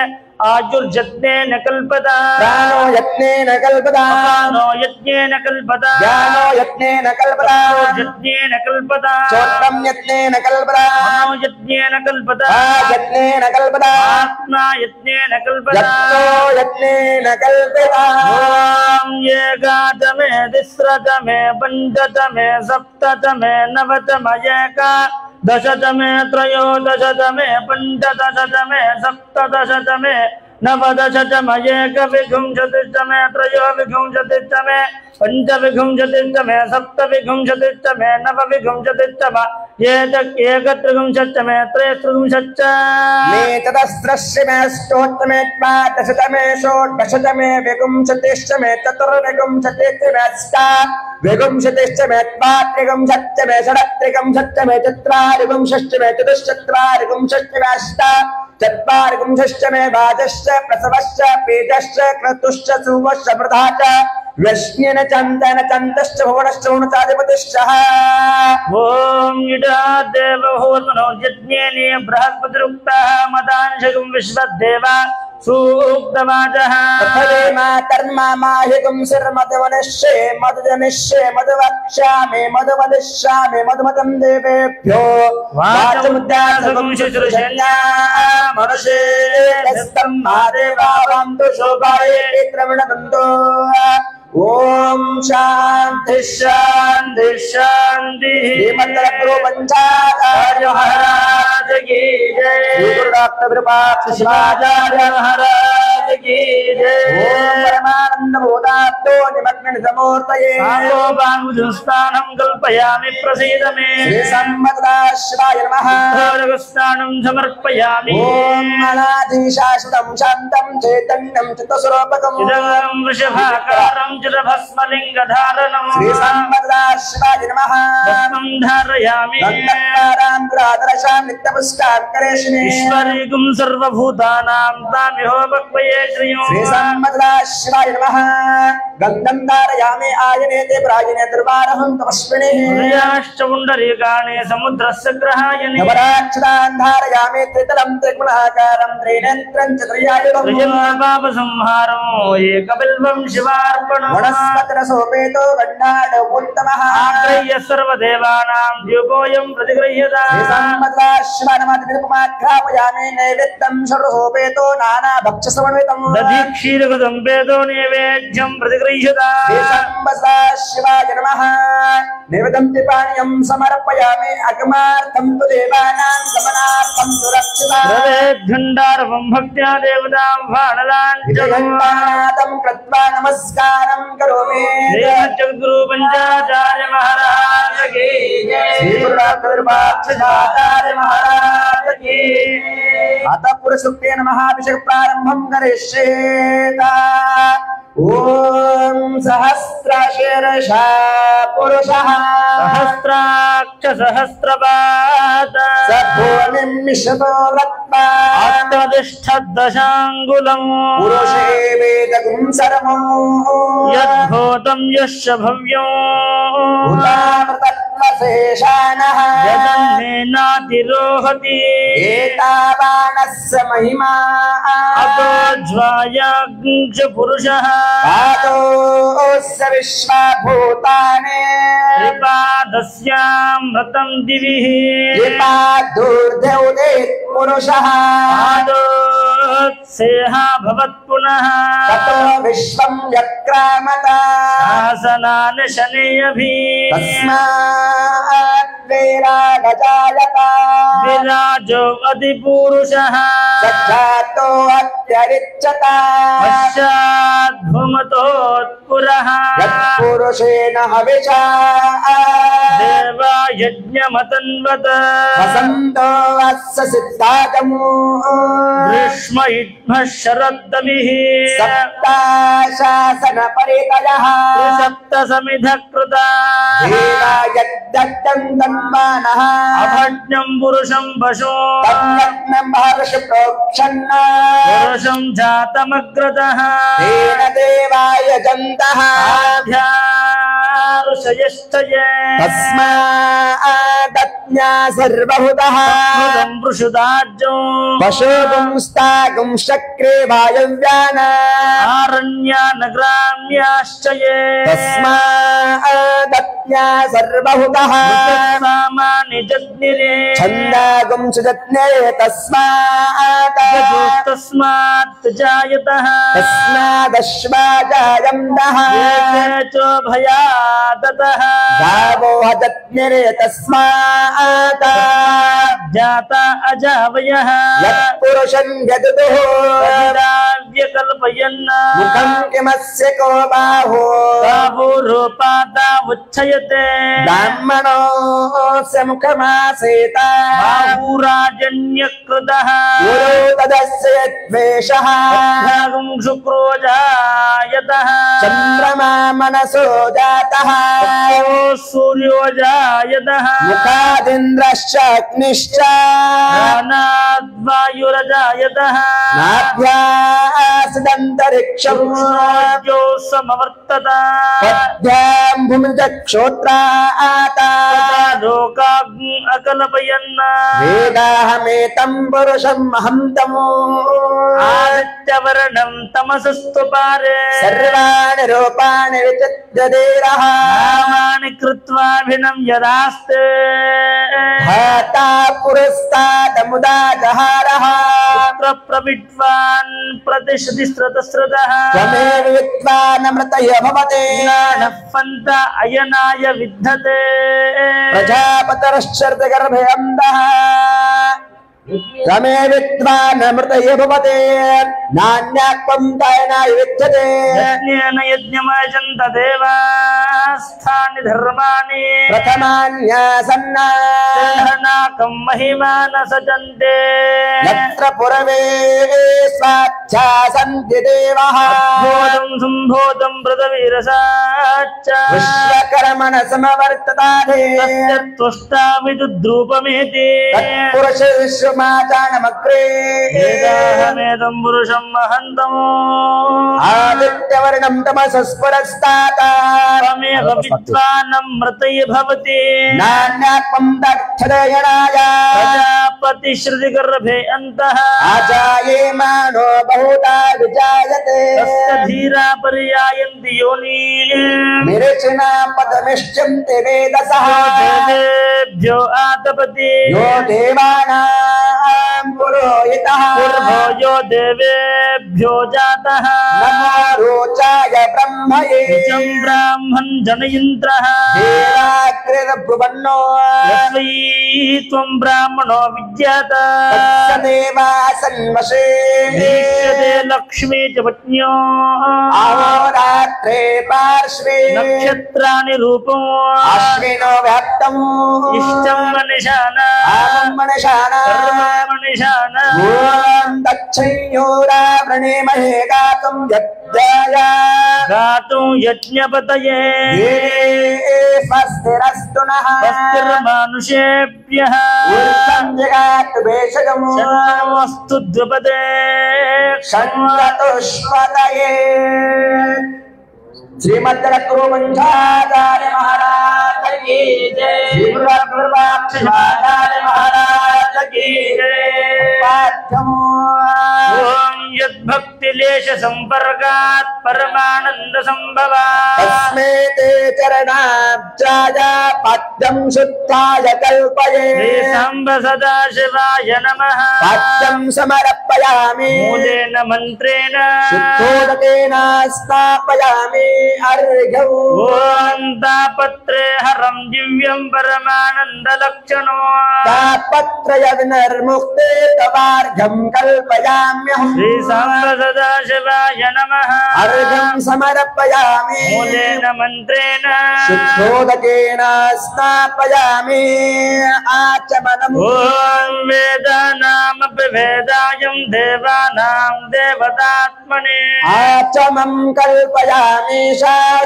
आयुर्यत्नेन कल्पता प्राणो यत्नेन कल्पता अपानो यत्नेन कल्पता ज्ञानो यत्नेन कल्पता यत्नेन कल्पता चोत्रं यत्नेन कल्पता मनो यत्नेन कल्पता यत्नेन कल्पता आत्मा यत्नेन कल्पता यत्नो यत्नेन कल्पता ओम ये गातमे तिस्रतमे पंचतमे सप्ततमे नवतमे एका दशतमे त्रयोदशतमे पंचदशतमे सप्तदशतमे नवदशतमे एकविंशतितमे त्रयोविंशतितमे पंचविंशतितमे सप्तविंशतितमे नवविंशतितमे एकत्रिंशत्तमे त्रयस्त्रिंशच्च मे तदस्रश्च मे स्तोत्रमे द्वादशतमे षोडशतमे विंशतिश्च मे चतुर्विंशतिश्च मे अष्टाविंशतिश्च मे द्वात्रिंशच्च मे षड्त्रिंशच्च मे चत्वारिंशश्च मे चतुश्चत्वारिंशश्च मे अष्टाचत्वारिंशश्च मे वाजश्च प्रसवश्च पेजश्च क्रतुश्च सुवश्च मृधा च व्यश्नेन चन्दन चन्दश्च भुवनश्च भुवनचाधिपतिश्च ओम इडा देव होर्मनो यज्ञेने बृहस्पतिरुक्तः मदांशकं विश्वदेवा सूक्तवाचः तथरे मातर्मा माहिकं सर्वमदवनश्ये मदजनिष्ये मदवक्ष्यामि मदवदिष्यामि मदमतं देवेभ्यो वाचमुद्यासकं शुश्रूषण्या मनुष्ये तस्तं महादेवावन्तु शोभाये त्रवणदन्तो ओम शांति शांति शांति श्रीमद्गुरु पंचाचार्य महाराज की जय गुरु डॉक्टर विरूपाक्ष शिवाचार्य महाराज की जय ओम परमानंद बोधात्तो निमग्न समूर्तये साङ्गोपाङ्गुस्थानं कल्पयामि प्रसीद मे श्री सम्मदाशिवाय नमः भोजगस्थानं समर्पयामि ओम अनादिशाश्वतं शान्तं चैतन्यं चित्तस्वरूपकम् इदं वृषभाकारं चिरभस्मलिङ्गधारणं श्री सम्मदाशिवाय नमः भस्मं धारयामि नन्दकारान्तरादर्शां नित्यपुष्टां करेष्मि ईश्वरीकुं सर्वभूतानां तामिहो भक्वये श्रियो श्री सम्मदाशिवाय नमः गन्धं धारयामि आयने ते प्रायणे दुर्वारहं तमस्मिने पुण्डरीकाणे समुद्रस्य ग्रहायने नवराक्षदान् धारयामि त्रितलं त्रिगुणाकारं त्रिनेत्रं च त्रियायुधं त्रिजन्मपापसंहारो एकबिल्वं शिवार्पणम् वनस्पतिरसोपेतो गण्डाडोत्तमः आग्रह्य सर्वदेवानां द्युकोऽयं प्रतिगृह्यता श्रीसम्मदाशिवानमादिनिरुपमाघ्रापयामि नैवेद्यं सर्वसोपेतो नानाभक्षसमन्वितं दधि क्षीरकृतं वेदो नैवेद्यं प्रतिगृह्यता श्रीसम्मदाशिवाय नमः नैवेद्यं पानीयं समर्पयामि अगमार्थं तु देवानां गमनार्थं तु रक्षिता भवेद्भण्डारवं भक्त्या देवतां घण्टानादं कृत्वा नमस्कारं करोमि जगद्गुरु पंचाचार्य महाराज की जय श्री गुरु डॉक्टर विरूपाक्षाचार्य महाराज की अतः पुरुषोक्तेन महाभिषेक प्रारंभं करिष्येता ओम सहस्रशीर्षा पुरुषः सहस्राक्ष सहस्रपाद सभूमिं विशतो वृत्ता अष्टतिष्ठद्दशाङ्गुलम् पुरुषे वेदगुं सर्वं यद्भूतं यश्च भव्यम् उदामृतत्वशेषाणः जगन्नेनातिरोहति एतावानस्य महिमा अतो ज्वायाग्निश्च पुरुषः पादोऽस्य विश्वभूतानि त्रिपादस्यामृतं दिविः विपादूर्ध्वोदेत् पुरुषः पादोत्सेहा भवत् पुनः ततो विश्वं व्यक्रामत आसनानि शनैरभि तस्मात् तस्माद्वैरागजायत विराजो अधिपुरुषः सज्जातो अत्यरिच्यत पश्चाद्भुमतोत्पुरः यत्पुरुषेण हविषा देवा यज्ञमतन्वत वसन्तो अस्य सिद्धागमो ग्रीष्म इद्मः शरद्दमिः सप्ताशासनपरितयः त्रिसप्तसमिधः कृता देवा यद्दत्तं तन्मानः अभज्ञं पुरुषं पशु तन्यज्ञं महर्षि प्रोक्षन् पुरुषं जातमग्रतः तेन देवाय जन्तः ऋषयश्चये तस्मादज्ञा सर्वभूतः कृतं वृषुदाज्यो पशुपुंस्तागुं शक्रे वायव्याना आरण्यानग्राम्याश्च ये तस्मादज्ञा सर्वभूतः सामानि जज्ञिरे छन्दागुं सुजज्ञे तस्मात् जायतः तस्मादश्वाजायन्तः चोभयादतः गावो हजज्ञे तस्मात् जाता अजावयः यत्पुरुषं यदुः व्यकल्पयन् मुखं किमस्य को बाहो बाहुरूपादावुच्छयते ब्राह्मणोऽस्य मुखमासेत बाहुराजन्यकृतः गुरो तदस्य द्वेषः भागं शुक्रो जायतः चन्द्रमा मनसो जातः सूर्यो जायतः मुखादिन्द्रश्च अग्निश्च प्राणाद्वायुरजायतः नाभ्यासिदन्तरिक्षं जो समवर्तत पद्भ्यां भूमिचक्षोत्राता लोकाग्नि अकल्पयन् वेदाहमेतं पुरुषम् अहं तमो आदित्यवर्णं तमसस्तु पारे सर्वाणि रूपाणि विचित्यदेरः नामानि कृत्वाभिनं यदास्ते धाता पुरस्तादमुदा जहारः प्रविद्वान् प्रतिश्रुतिस्रतस्रतः त्वमेव विद्वानमृतय भवते ज्ञानः पन्थ अयनाय विद्धते प्रजापतरश्चर्दगर्भे अन्धः त्वमे विद्वानमृतय भवते नान्याक्वं दयनाय विद्यते यज्ञेन यज्ञमयजन्त देवास्थानि धर्माणि प्रथमान्यासन्ना नाकं महिमान सजन्ते यत्र पुरवे स्वाच्छा सन्ति देवः बोधं सम्बोधं व्रतवीरसाच्च विश्वकर्मण समवर्तताधे तस्य त्वष्टा विदुद्रूपमेति तत्पुरुष विश्वमाचानमग्रे वेदाहमेदं पुरुषं महन्तमो आदित्यवर्णं तमसस्पुरस्तात् त्वमेव विद्वानं मृतय भवति नान्यात्मं दक्षदयनाय प्रजापतिश्रुतिगर्भे अन्तः आजाये मानो बहुधा विजायते तस्य धीरा पर्यायन्ति योनि निरचना पदमिष्यन्ति वेदसः देवेभ्यो आतपति यो देवानां पुरोहितः पूर्वो यो देवेभ्यो जातः नमो रोचाय ब्रह्मये निजं ब्राह्मन् जनयन्त्रः देवाकृतभुवन्नो यस्मै त्वं ब्राह्मणो विद्यात तस्य देवासन्वशे दृश्यते लक्ष्मी च पत्न्यो अहोरात्रे पार्श्वे नक्षत्राणि रूपम् अश्विनो व्याप्तम् इष्टं मनिषाण आमणशान मनिषाण ॐ दक्षिणोरावृणीमहे गातुं यज्ञाय गातुं यज्ञपतये ये स्वस्तिरस्तु नः वस्तिर्मानुषेभ्यः ऊर्ध्वं जगातु भेषजम् शन्नोऽस्तु द्विपदे षण्चतुष्पदये श्रीमद्रघुवंशाचार्य महाराज की जय श्रीमद्रघुवंशाचार्य महाराज की जय पाठ्यम् ओम यद्भक्तिलेश संपर्कात् परमानंद संभवात् तस्मै ते चरणाब्जाय पाद्यं शुद्धाय कल्पये श्री सांब सदाशिवाय नमः पाद्यं समर्पयामि मूलेन मन्त्रेण शुद्धोदकेन स्थापयामि अर्घ्यम् ओम तापत्रे हरं दिव्यं परमानन्दलक्षणो तापत्रय विनिर्मुक्ते तवार्घं कल्पयाम्यहम् श्री सांब सदाशिवाय नमः अर्घं समर्पयामि मूलेन मन्त्रेण शुद्धोदकेन स्नापयामि आचमनम् ॐ वेदानामपि वेदायं देवानां देवतात्मने आचमं कल्पयामि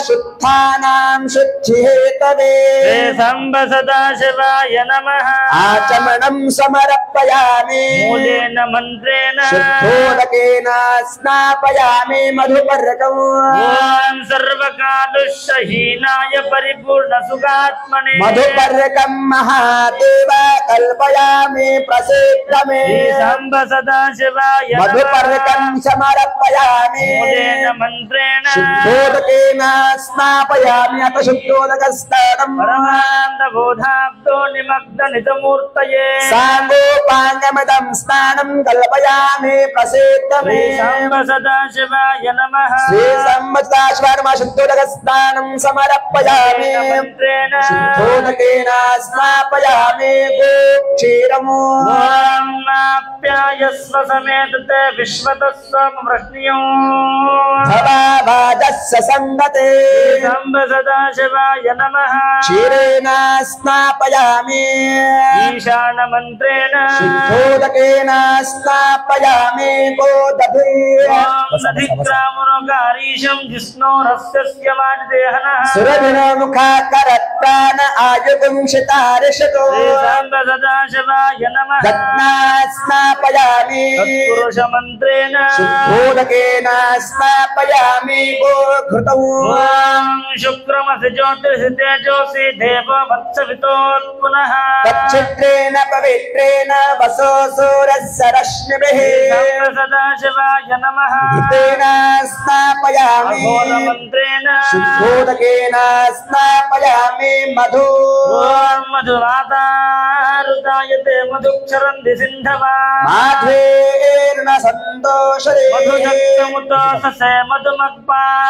शुद्धानां शुद्धिहेतवे श्री सांब सदाशिवाय नमः आचमनं समर्पयामि मूलेन मन्त्रेण शुद्धोदकेन स्नापयामि मधुपर्कम् ॐ सर्वकालुष्यहीनाय परिपूर्णसुखात्मने मधुपर्कं महादेव कल्पयामि प्रसीद मे श्री सांब सदाशिवाय मधुपर्कं समर्पयामि मूलेन मन्त्रेण शुद्धोदकेन स्नापयामि अथ शुद्धोदकस्नानम् परमानन्दबोधाब्दो निमग्ननितमूर्तये साङ्गोपाङ्गमिदं स्नानं कल्पयामि प्रसीद मे श्री सांब सदाशिवाय नमः श्री सम्मताश्वर्म शुद्धोदकस्नानं समर्पयामि मन्त्रेण शुद्धोदकेन स्नापयामि गोक्षीरम् आप्यायस्व समेतते विश्वतस्वं वृष्ण्यो भवाभाजस्य सङ्गते सांब सदाशिवाय नमः क्षीरेण स्नापयामि ईशानमन्त्रेण शुद्धोदकेन स्नापयामि गोदधे नधिक्रामनुकारीशं जिष्णोरस्य वाजदेहनः सुरभिनमुखाकरत्राण आयुगुंशितारिषतो श्री सांब सदाशिवाय नमः रत्ना स्नापयामि तत्पुरुषमन्त्रेण शुद्धोदकेन स्नापयामि गोघृतौ ॐ शुक्रमसि ज्योतिषि तेजोषि देव वत्सवितोत्पुनः तच्छिद्रेण पवित्रेण वसो सूरस्य रश्मिभिः सांब सदाशिवाय नमः घृतेन स्नापयामि अघोरमन्त्रेण शुद्धोदकेन स्नापयामि मधु ॐ मधुवातारुदायते मधुक्षरन्ति सिन्धवा माध्वेर्न सन्तोषदे मधुजक्तमुतो ससे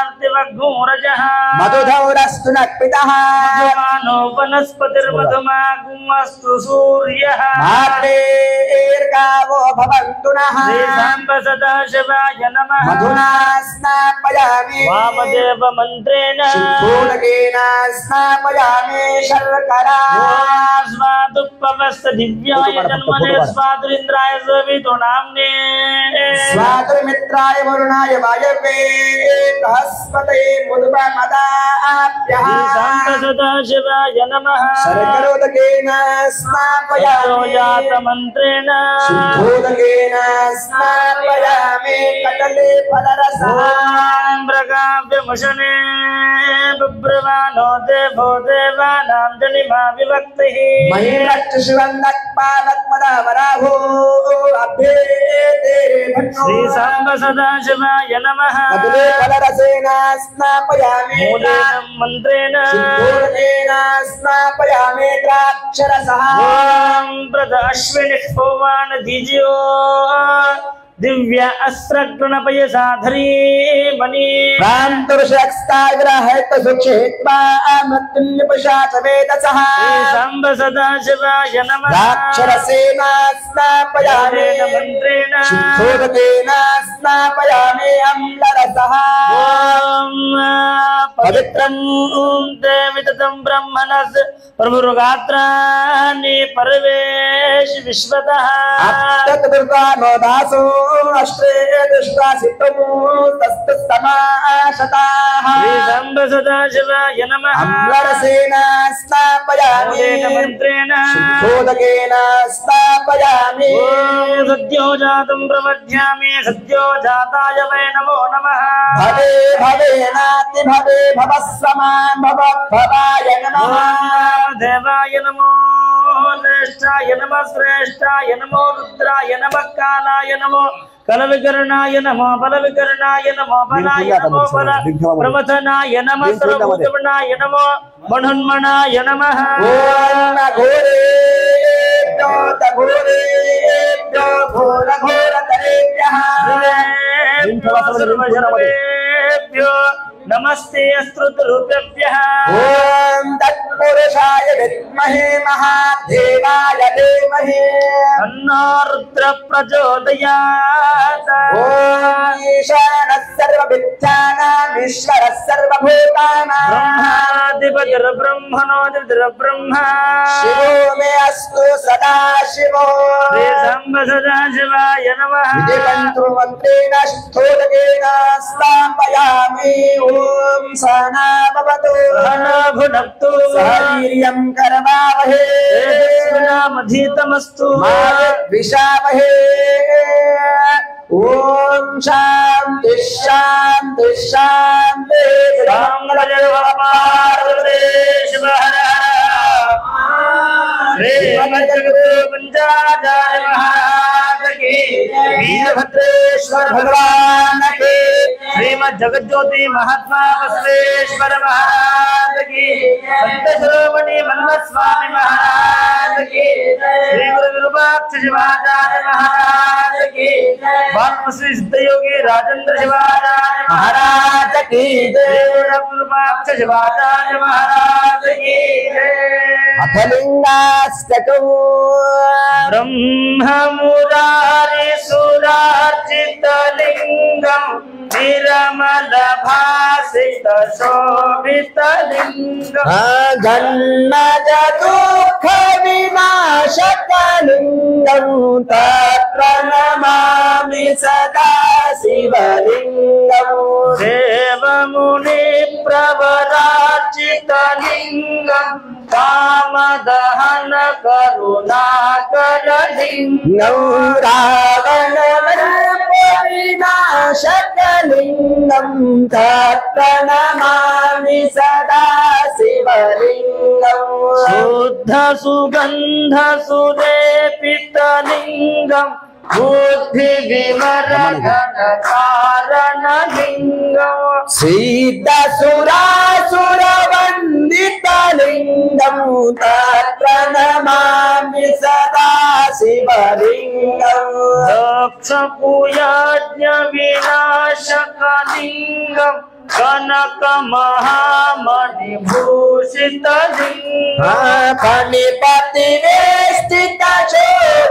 मधुमक्पार्थिवघूरजः मधुधौरस्तु न पितः मधुमानो वनस्पतिर्मधुमागुमस्तु सूर्यः माध्वेर्गावो भवन्तु नः श्री सांब सदाशिवाय नमः मधुना स्नापयामि वामदेव मन्त्रेण शुद्धोदकेन स्नापयामि शर्करा स्वादुपवस्त दिव्याय जन्मने स्वादुरिन्द्राय सवितो नाम्ने स्वातुमित्राय वरुणाय वायवे बृहस्पते मुद्भमदाभ्यः सांब सदाशिवाय नमः शर्करोदकेन स्नापयामि जातमन्त्रेण शुद्धोदकेन स्नापयामि कटले फलरसः मृगाव्यमुशने बिभ्रवाणो देवो देवानां जनिमा विभक्तिः महिरक्षुषुवन्दक्पालक्मदावराहो अभ्येते श्री सांब सदाशिवाय नमः कटले फलरसेन स्नापयामि मूलेन मन्त्रेण शुद्धोदकेन स्नापयामि द्राक्षरसः ॐ प्रद अश्विनिः पौवान् दीज्यो दिव्य अस्त्रगुणपयसाधरी मणि प्रान्तरुषक्स्ताग्रहैतसुक्षेत्वा मृत्युन्यपशाचवेदसः सांब सदाशिवाय नमः द्राक्षरसेन स्नापयामि मन्त्रेण शुद्धोदकेन स्नापयामि अम्लरसः ॐ पवित्रं देविततं ब्रह्मणस् प्रभुर्गात्राणि परवेश विश्वतः अष्टचतुर्दानो दासो अष्टे दृष्टासितमो तस्तमाशताः श्री सांब सदाशिवाय नमः अम्लरसेन स्नापयामि मूलेन मन्त्रेण शुद्धोदकेन स्नापयामि ॐ सद्यो जातं प्रपद्यामि सद्यो जाताय वै नमो नमः भवे भवेनाति भवे भवस्समान् भवद्भवाय नमः देवाय नमो ज्येष्ठाय नमः श्रेष्ठाय नमो रुद्राय नमः कालाय नमो कलविकरणाय नमो बलविकरणाय नमो बलाय नमो बल प्रमथनाय नमः सर्वभूतमनाय नमो मणोन्मणाय नमः ओम घोरेभ्यो तघोरेभ्यो घोरघोरतरेभ्यः सर्वजनमेभ्यो नमस्ते स्तुतिरूपेभ्यः ओम तत्पुरुषाय विद्महे महादेवाय धीमहि तन्नो रुद्र प्रचोदयात् ओम ईशानः सर्वविद्यानां ईश्वरः सर्वभूतानां ब्रह्मणोऽधिपतिर्ब्रह्मा शिवो मे अस्तु सदा शिवो श्री सांब सदाशिवाय नमः विधिवन्तु मन्त्रेण स्थूलकेन स्थापयामि ओम सहना भवतु सहना भुनक्तु वीर्यं करवावहे तेजस्विनामधीतमस्तु मा विद्विषावहे ओम शांति शांति शांति वीरभद्रेश्वर भगवान की श्रीमद जगज्योति महात्मा बसवेश्वर महाराज की संत शिरोमणि मन्मथ स्वामी महाराज की श्री गुरु विरूपाक्ष शिवाचार्य महाराज की वाल्मीकि सिद्ध योगी राजेंद्र शिवाचार्य महाराज की जय विरूपाक्ष शिवाचार्य महाराज की अथलिंगाष्टकम् ब्रह्म मुरारी सुरार्चित लिंगम निरमल भासित शोभित लिंगम जन्मज दुःख विनाशकलिङ्गं तत्प्रणमामि सदा शिवलिङ्गम् देव मुनि प्रवरार्चित लिंगम कामदहन करुणाकर लिंगम रावणविनाशकलिङ्गं तत्प्रणमामि सदा शिवलिङ्गम् शुद्ध सुगंध सुलेपित लिंगम बुद्धि विमर्दन कारण लिंगम सिद्धसुरासुरवन्दितलिङ्गं तत्प्रणमामि सदा शिवलिङ्गम् दक्ष पूयाज्ञ विनाशक लिंगम कनक महामणि भूषित लिंगम फणिपतिवेष्टित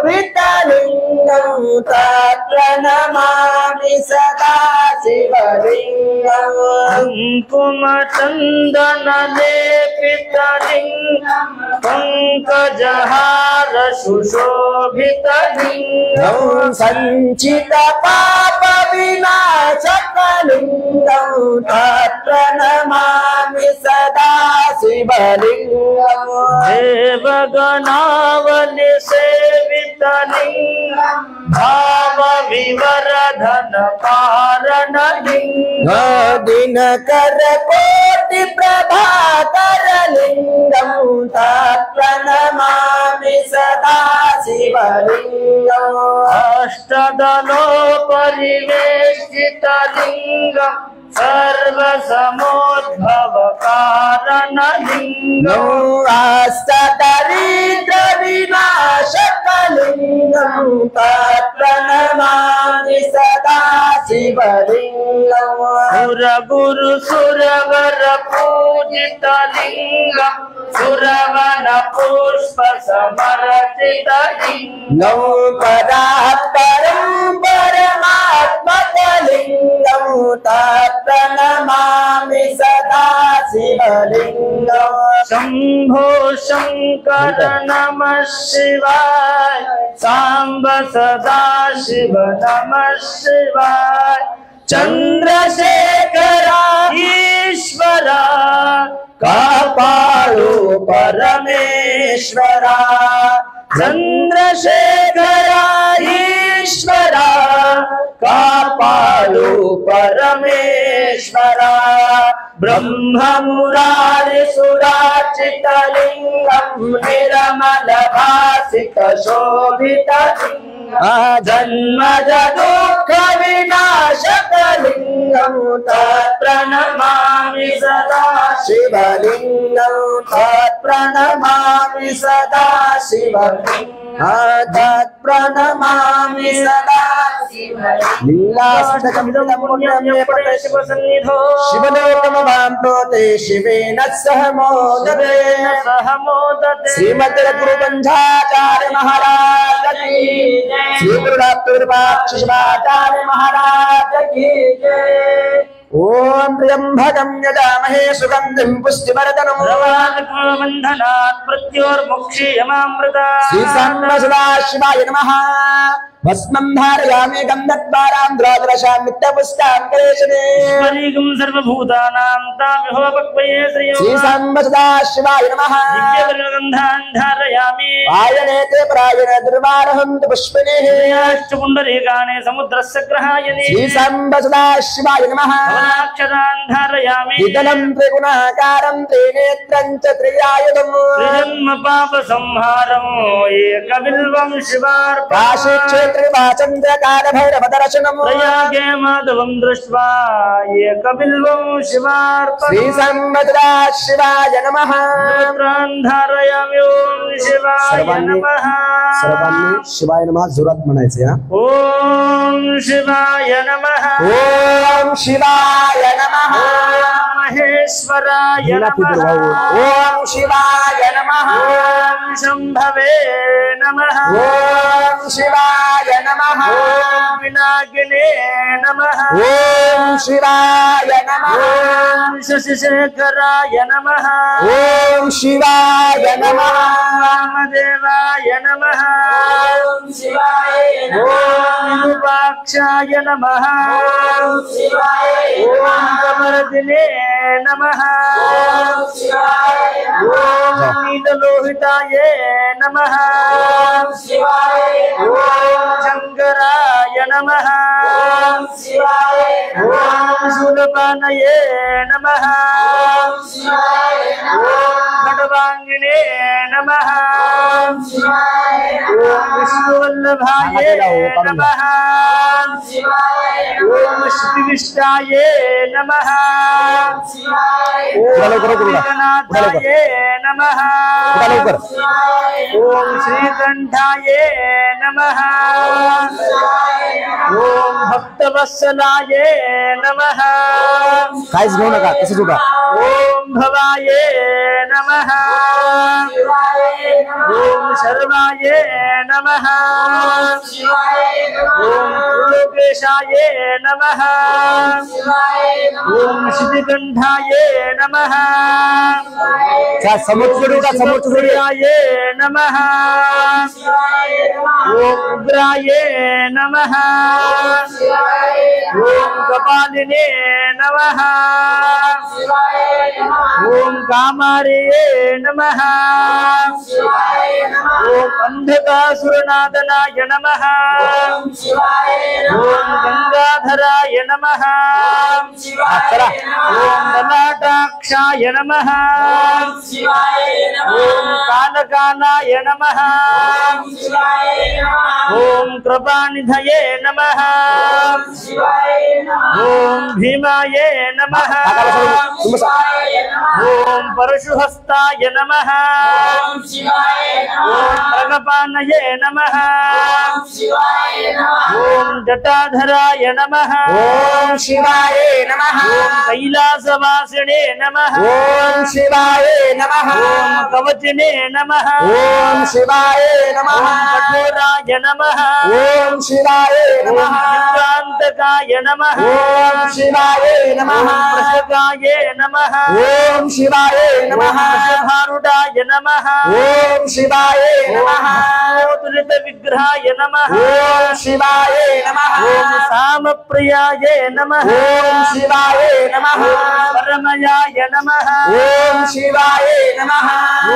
शोभितलिङ्गं तत्प्रणमामि सदा शिवलिङ्गम् कुंकुम चंदन लेपित लिंगम पंकजहार सुशोभित लिंगम सञ्चित पाप विनाशकलिङ्गं तत्प्रणमामि सदा शिवलिङ्गम् देवगणावलि सेवित लिंगम भाव विवरधन कारण लिंगम दिनकर कोटि प्रभाकर लिङ्गं तत्प्रणमामि सदा शिवलिङ्गम् अष्टदलो परिवेष्टित लिंगम सर्वसमोद्भव कारण लिंगम अष्टदरिद्र विनाशकलिङ्गं तत्प्रणमामि सदा शिवलिङ्गम् सुर गुरु सुरवर पूजित लिंगम सुरवन पुष्प समर्चित लिंगम परात्परं परमात्मकलिङ्गं तत्प्रणमामि सदा शिवलिङ्गम् शंभो शंकर नमः शिवाय सांब सदा शिव नमः शिवाय चंद्रशेखरा ईश्वरा कापालो परमेश्वरा चंद्रशेखरा ईश्वरा कापालो परमेश्वरा ब्रह्म मुरारी सुरार्चित लिंगम निरमल भासित शोभित जन्मज दुःख विनाशकलिङ्गं तत्प्रणमामि सदा शिवलिङ्गं तत्प्रणमामि सदा शिवलिङ्गम् तत् प्रणमामि सदा शिवलोकमवाम्प्रोते शिवेन सह मोदते श्रीमद् गुरु पंचाचार्य महाराज की श्री गुरु शिवाचार्य महाराज की ओम त्र्यंबकं यजामहे सुगंधिं पुष्टिवर्धनम् बंधनात् मृत्योर्मुक्षीयमामृतात् श्री साम्ब सदाशिवाय नमः भस्मं धारयामि गन्धद्वारां द्वादशां नित्यपुष्टां कलेशने ईश्वरीगं सर्वभूतानां तामिहोपक्वये श्रियो श्री साम्ब सदाशिवाय नमः दिव्यगन्धान् धारयामि आयने ते प्रायण दुर्वारहं पुष्पिनेः पुण्डरीकानि समुद्रस्य ग्रहायनि श्री साम्ब सदाशिवाय नमः अक्षरान् धारयामि विदलं त्रिगुणाकारं त्रिनेत्रं च त्रियायुधम् त्रिजन्म पाप संहारम् एकबिल्वं शिवार्पणम् चंद्रकार भैरव दर्शनम् प्रयागे माधवं दृष्ट्वा एकबिल्वं शिवार्पणम् श्री सम्बद्रा शिवाय नमः धारयामि ओम शिवाय नमः सर्वांनी शिवाय नमः जोरात म्हणायचे हा ओम शिवाय नमः ओम शिवाय नमः महेश्वराय नमः ओम शिवाय नमः ओम शंभवे नमः ओम शिवाय नमः ओम विनागिने नमः ओम शिवाय नमः ओम शशिशेखराय नमः ओम शिवाय नमः वामदेवाय नमः ओम शिवाय ओम विरूपाक्षाय नमः ओम शिवाय ओम कमरदिने नमः ओम शिवाय ओम नीललोहिताय नमः ओम शिवाय ओम शंकराय नमः ओम शिवाय ओम शूलपाणये नमः ओम शिवाय ओम खड्वांगिने नमः ओम शिवाय ओम विष्णुवल्लभाय नमः ओम शिवाय ओम श्रीविष्टाय नमः ओम शिवाय ओम गणाधाय नमः ओम श्रीकंठाय नमः ओम भक्तवत्सलाय नमः काहीच घेऊ नका तसंच उभा ओम भवाय नमः ओम सर्वाय नमः ओम त्रिलोकेशाय नमः ओम श्रीकंठाय नमः समोच्चयाय नमः ओम उग्राय नमः ओम कपालिने नमः ओम कामारे नमः ओम अंधकासुरनादनाय नमः ओम गंगाधराय नमः ओम ललाटाक्षाय नमः ओम कालकालाय नमः ओम कृपानिधये नमः ओम भीमाय नमः ओम परशुहस्ताय नमः ओम प्रगपानये नमः ओम जटाधराय नमः ओम शिवाय नमः ओम कैलासवासिने नमः ओम शिवाय नमः ओम कवचने नमः ओम शिवाय नमः ओम कठोराय नमः ओम शिवाय नमः चित्रान्तकाय नमः ओम शिवाय नमः प्रसगाय नमः ओम शिवाय नमः वृषभारूढाय नमः ओम शिवाय नमः विग्रहाय नमः ओम शिवाय नमः ओम सामप्रियाय नमः ओम शिवाय नमः परमयाय नमः ओम शिवाय नमः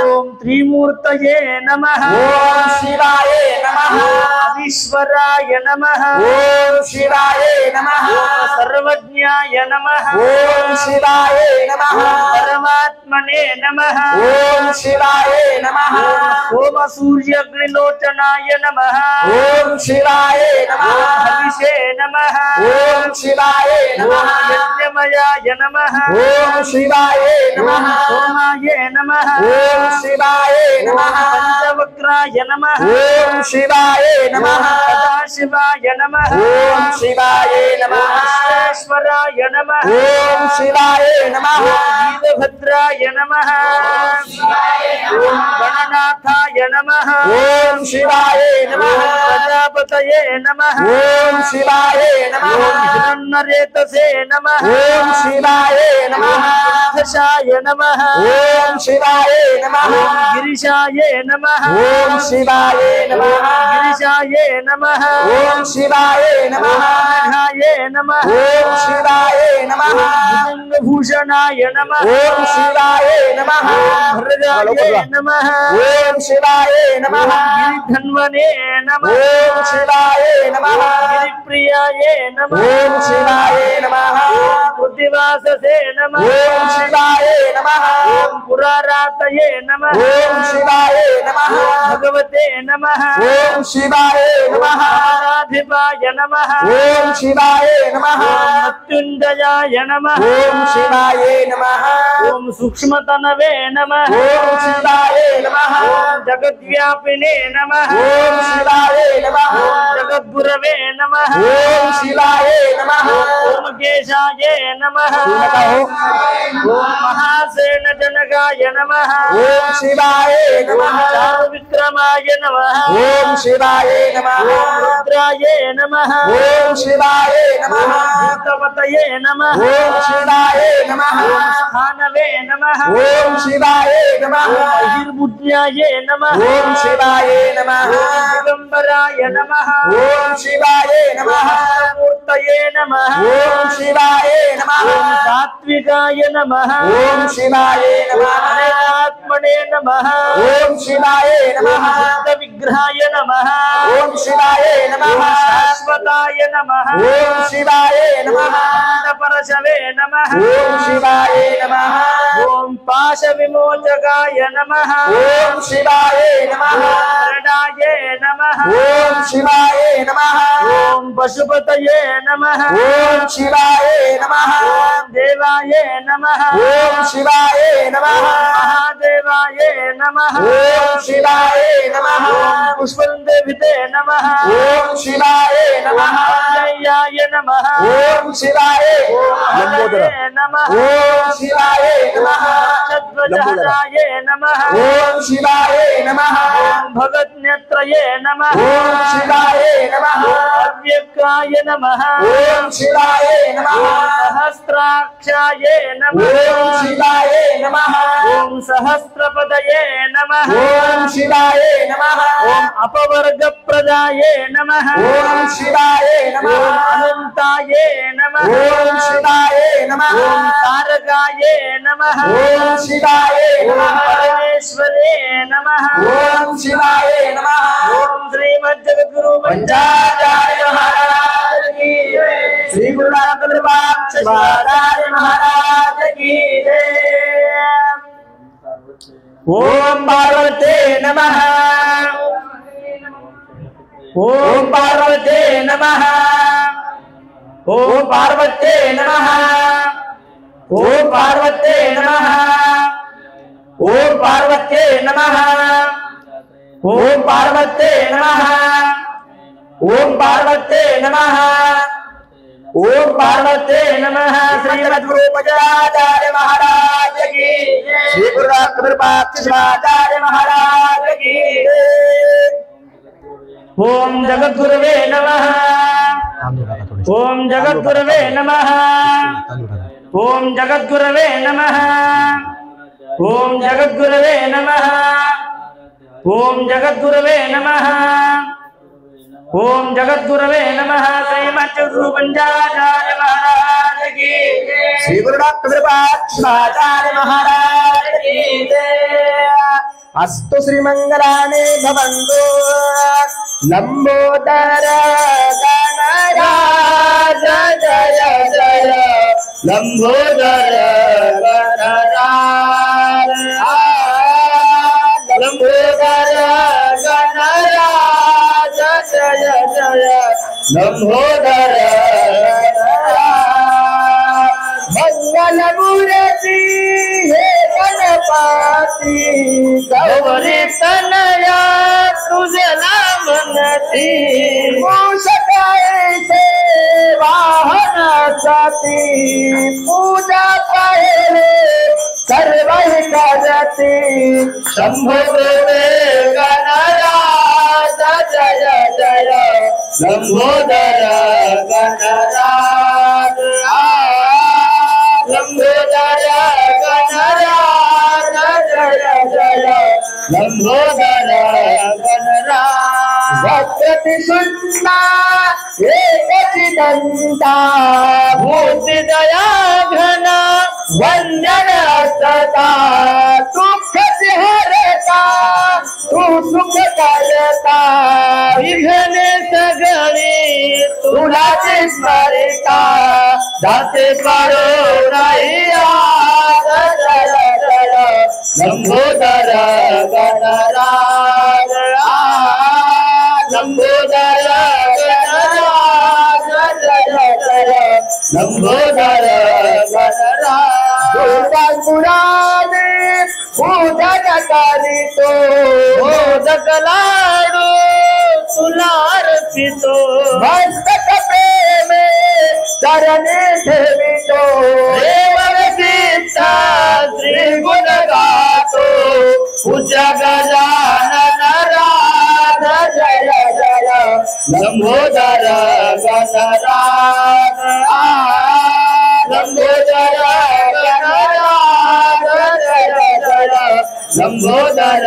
ओम त्रिमूर्तये नमः ओम शिवाय नमः ईश्वराय नमः ओम शिवाय नमः सर्वज्ञाय नमः ओम शिवाय नमः परमात्मने नमः ओम शिवाय नमः ओम सूर्यग्निलोचनाय नमः ओम शिवाय नमः हविषे नमः ओम शिवाय नमः यज्ञमयाय नमः ओम शिवाय नमः सोमाय नमः नमः ओम शिवाय नमः पंचवक्राय नमः ओम शिवाय नमः सदाशिवाय नमः ओम शिवाय नमः ईश्वराय नमः ओम शिवाय नमः वीरभद्राय नमः ओम गणनाथाय नमः ओम शिवाय नमः प्रजापतये नमः ओम शिवाय नमः हिरण्यरेतसे नमः ओम शिवाय नमः दशाय नमः ओम शिवाय नमः गिरिशाय नमः ओम शिवाय नमः गिरिशाय नमः ओम शिवाय नमः नागाय नमः ओम शिवाय नमः भूषणाय नमः ओम शिवाय नमः भद्राय नमः ओम शिवाय नमः गिरिधन्वने नमः ओम शिवाय नमः गिरिप्रियाय नमः ओम शिवाय नमः बुद्धिवाससे नमः ओम शिवाय नमः ओम पुरारातये नमः ओम शिवाय नमः भगवते नमः ओम शिवाय नमः आराधिपाय नमः ओम शिवाय नमः मृत्युंजयाय नमः ओम शिवाय नमः ओम सूक्ष्मतनवे नमः ओम शिवाय नमः ओम जगद्व्यापिने नमः ओम शिवाय नमः जगद्गुरवे नमः ओम शिवाय नमः ओम केशाय नमः ओम महासेन जनकाय नमः ओम शिवाय नमः विक्रमाय नमः ओम शिवाय नमः ओम रुद्राय नमः ओम शिवाय नमः भूतपतये नमः ओम शिवाय नमः स्थानवे नमः ओम शिवाय नमः बहिर्बुद्ध्याय नमः ओम शिवाय नमः दिगंबराय नमः ओम शिवाय नमः मूर्तये नमः ओम शिवाय नमः सात्विकाय नमः ओम शिवाय नमः आत्मने नमः ओम शिवाय नमः विग्रहाय नमः ओम शिवाय नमः शाश्वताय नमः ओम शिवाय नमः परशवे नमः ओम शिवाय नमः ओम पाश विमोचकाय नमः ओम शिवाय नमः शरणाय नमः ओम शिवाय नमः ओम पशुपतये नमः ओम शिवाय नमः ओम देवाय नमः ओम शिवाय नमः महादेवाय नमः ओम शिवाय नमः पुष्पदेविते नमः ओम शिवाय नमः अव्ययाय नमः ओम शिवाय नमः ओम शिवाय नमः ध्वजाय नमः ओम शिवाय नमः भगत नेत्रये नमः ओम शिवाय नमः अव्यक्ताय नमः ओम शिवाय नमः सहस्राक्षाय नमः ओम शिवाय नमः ओम सहस्रपदये नमः ओम शिवाय नमः ओम अपवर्ग प्रदाय नमः ओम शिवाय नमः अनंताय नमः ओम शिवाय नमः ओम तारकाय नमः ओम शिवाय नमः परमेश्वरे नमः ओम शिवाय नमः ओम श्रीमद्जगद्गुरु पंचाचार्य महाराज की जय श्री गुरु नानक शिवाचार्य महाराज की जय ओम पार्वते नमः ओम पार्वते नमः ओम पार्वते नमः ओम पार्वते नमः ओम पार्वते नमः ओम पार्वते नमः ओम पार्वते नमः ओम पार्वते नमः श्रीमद्गुरु पंचाचार्य महाराज की श्री गुरु शिवाचार्य महाराज की ओम जगद्गुरवे नमः ओम जगद्गुरवे नमः ओम जगद्गुरवे नमः ओम जगद्गुरवे नमः ओम जगद्गुरवे नमः ओम जगद्गुरवे नमः श्रीमद्गुरु पंचाचार्य महाराज की श्री गुरु शिवाचार्य महाराज की जय अस्तु श्रीमंगलानि भवन्तु लंबोदर गणराज जय जय लंबोदर गणराज लंबोदर गणराज जय जय लंबोदर मंगल मूर्ति हे गणपति जाती पूजा पहले सर्वै करती शंभो गणराज जय जय लंबोदर गणराज लंबोदर गणराज जय जय लंबोदर गणराज वक्रति सुन्ना एकचिदन्ता मूर्ति दया घन वंदन सदा दुख हरता तू सुख करता विघ्न सगळे तुला स्मरिता दाते करो रैया जय जय लंबोदर गणराज लंबोदर गणराज जय जय लंबोदर गणराज पुराणे पूजन करितो मोदक लाडू तुला अर्पितो मस्तक प्रेमे चरणे ठेवितो देवन सीता श्री गुण गातो पूजा गजानन राज जय जय लंबोदर गणराज लंबोदर गणराज जय जय लंबोदर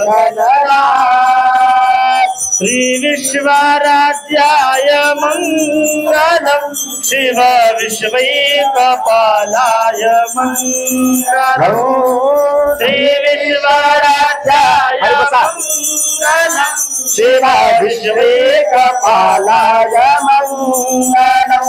गणराज श्री विश्वराध्याय मंगलम शिव विश्वैकपालाय मंगलम श्री विश्वराध्याय मंगलम शिव विश्वैकपालाय मंगलम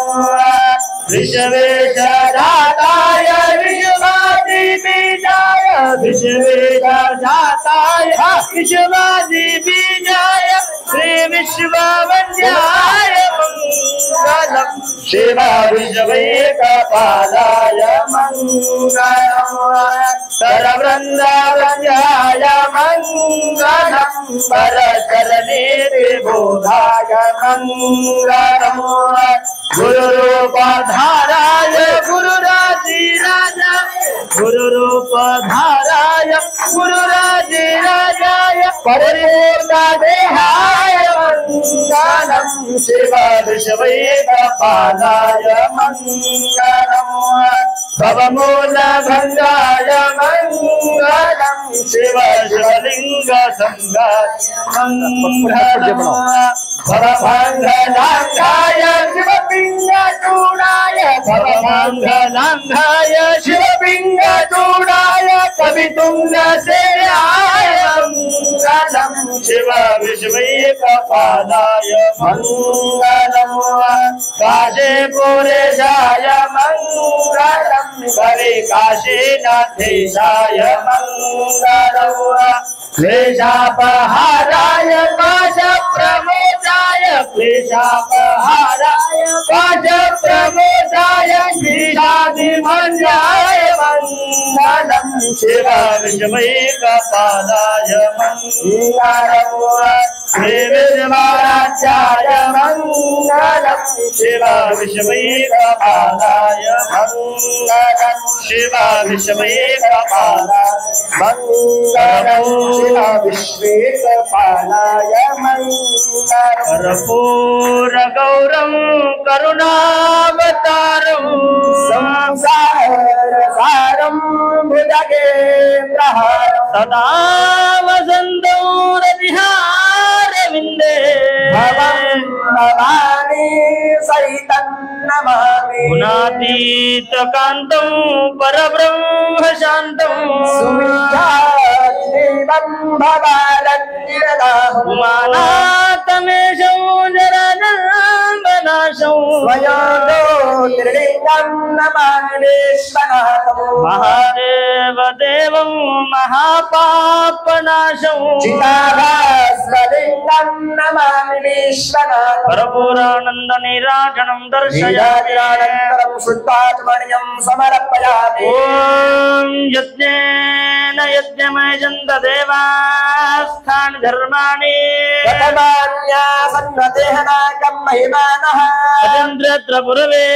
विश्वेशदाताय विश्वादिबीजाय विश्वेशदाताय विश्वादिबीजाय श्री विश्ववन्द्याय मंगलम शिव विश्वैकपालाय मंगलम सरवृन्दावन्याय मंगलम परचरणीर्बोधाय मंगलम गुरुरूपधाराय गुरुराजिराजाय गुरुरूपधाराय गुरुराजिराजाय परिपूर्णदेहाय मंगलम शिव विश्वैकपालाय मंगलम भवमूलभङ्गाय मंगलम शिव शिवलिंग संगाय मंगलम भवभङ्गनाथाय शिवपिङ्गचूडाय भवभङ्गनाथाय शिवपिङ्गचूडाय कवितुङ्गसेनाय मंगलम शिव विश्वैकपालाय मंगलम काशीपुरेशाय मंगलम हरे काशीनाथेशाय मंगलम क्लेशापहाराय पाशप्रमोदाय क्लेशापहाराय पाशप्रमोदाय शीलादिमन्याय मंगलम शिव विश्वैकपालाय मंगलम श्री विश्वराध्याय मंगलम शिव विश्वैकपालाय मंगलम शिव विश्वैकपालाय मंगलम शिव विश्वैकपालाय मंगलम कर्पूर गौरम करुणावतारम संसार सारम भुजगेन्द्रहारम सदा वसन्तो रविहारविन्दे भवं भवानी सहितं नमामि गुणातीतकान्तं परब्रह्म शान्तं सुमित्रादेवं भवानन्यदाहं उमानाथमेशं जराजन्मनाशं स्वयोगोत्रिलिङ्गं नमामि विश्वनाथं महादेव देवं महापापनाशं चिताभास्वलिङ्गं नमामि विश्वनाथं परपूरानन्द निराजनं दर्शयामि शुद्धात्मनियं समर्पयामि ॐ यज्ञेन यज्ञमयजन्त देवास्थानि धर्माणि प्रथमान्या सन्नतेहनाकं महिमानः अचन्द्रत्र पुरवे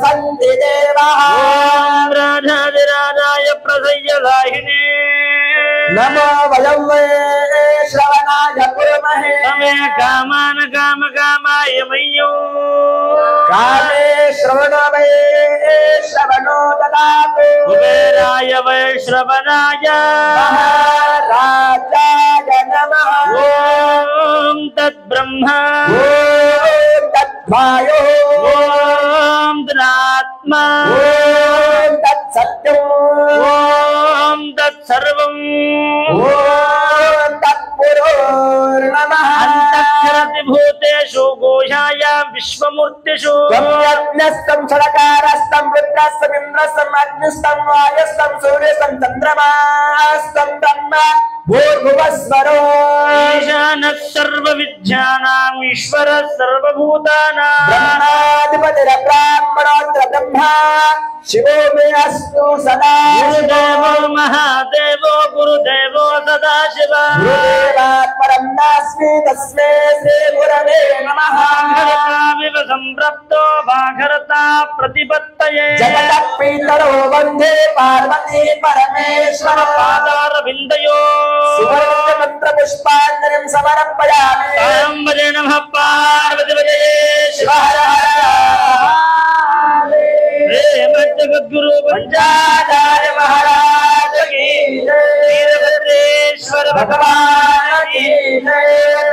सन्ति देवाः ॐ राजाधिराजाय प्रसय्यदाहिने नमो वयं वै श्रवणाय कुर्महे तमे कामान कामकामाय मय्यो कामे श्रवणो वै श्रवणो ददातु कुबेराय वै श्रवणाय महाराजाय नमः ॐ तद्ब्रह्मा ॐ तद्वायुः ॐ तदात्मा ॐ तत्सत्यम् ॐ तत्सर्वम् ॐ तत्पुरुर्नमः अन्तःक्षरति भूतेषु घोषायां विश्वमूर्तिषु यज्ञस्तं षडकारस्तं रुद्रस्तं इन्द्रस्तं अग्निस्तं वायुस्तं सूर्यस्तं चन्द्रमास्तं ब्रह्म भूर्भुवस्वरो ईशानः सर्वविद्यानां ईश्वरः सर्वभूतानां ब्रह्माधिपतिर्ब्राह्मणोऽत्र ब्रह्मा शिवो मे अस्तु सदा गुरुदेवो महादेवो गुरुदेवो सदाशिवः गुरुदेवात् परं नास्मि तस्मै श्रीगुरवे नमः भागरतामिव सम्प्राप्तो भागरता प्रतिपत्तये जगतः पितरो वन्दे पार्वती परमेश्वर पादारविन्दयो सुवर्ण मंत्र पुष्पाञ्जलिं समर्पयामि तां भजे नमः पार्वतीपतये शिव हर प्रेम जगद्गुरु पंचाचार्य महाराज की वीरभद्रेश्वर भगवान की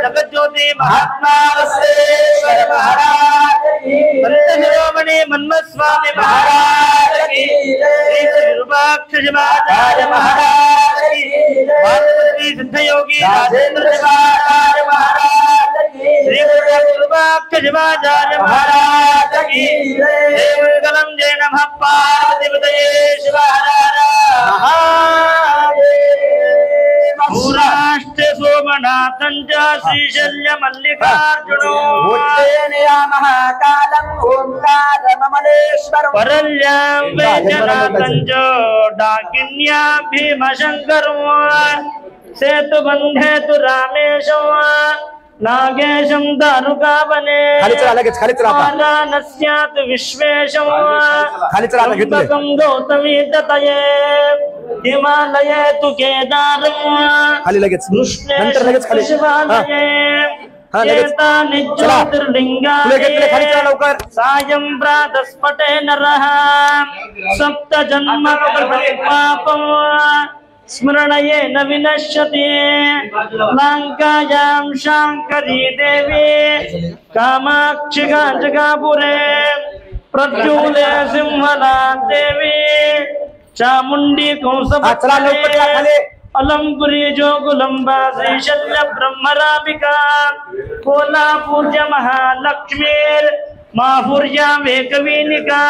जगज्योति महात्मा बसवेश्वर महाराज की संत शिरोमणि मन्मथ स्वामी महाराज की श्री विरूपाक्ष शिवाचार्य महाराज की श्री सिद्ध योगी राजेंद्र शिवाचार्य महाराज की श्री विरूपाक्ष शिवाचार्य महाराज की देवगलम जय नमः पार्वतीपतये शिव हर महाराष्ट्र सोमनाथं च श्रीशल्य मल्लिकार्जुनो महाकालं ओंकारममलेश्वरं परल्यां वैद्यनाथं च डाकिन्यां भीमशङ्करं सेतुबन्धे तु रामेशं नागेशं दारुकावने नस्यात् विश्वेशं त्र्यम्बकं गौतमी दतये हिमालये तु केदारं कृष्णे शिवालये एतानि ज्योतिर्लिङ्गानि सायं प्रातस्पटे नरः सप्त जन्म पापम् स्मरणये न विनश्यति लङ्कायां शाङ्करी देवी कामाक्षि काञ्चकापुरे प्रद्युम्ने सिंहला देवी चामुण्डी कंसपत्नी अलंपुरी जोगुलंबा श्रीशल्य ब्रह्मरामिका कोल्हापूर्य महालक्ष्मीर माहुर्या वेकवीनिका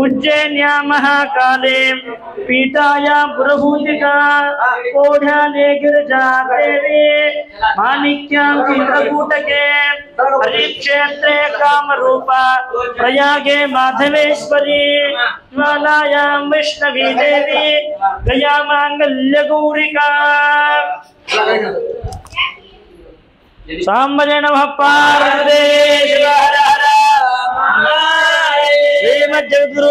उज्जैन्या महाकाले पीठाया पुरभूतिका ओढ्याने गिरिजा देवी माणिक्यां चित्रकूटके हरिक्षेत्रे कामरूपा प्रयागे माधवेश्वरी ज्वालायां वैष्णवी देवी गया मांगल्य गौरिका सांबजे नमः पार्वती शिव हर हर श्रीमद् जगद्गुरु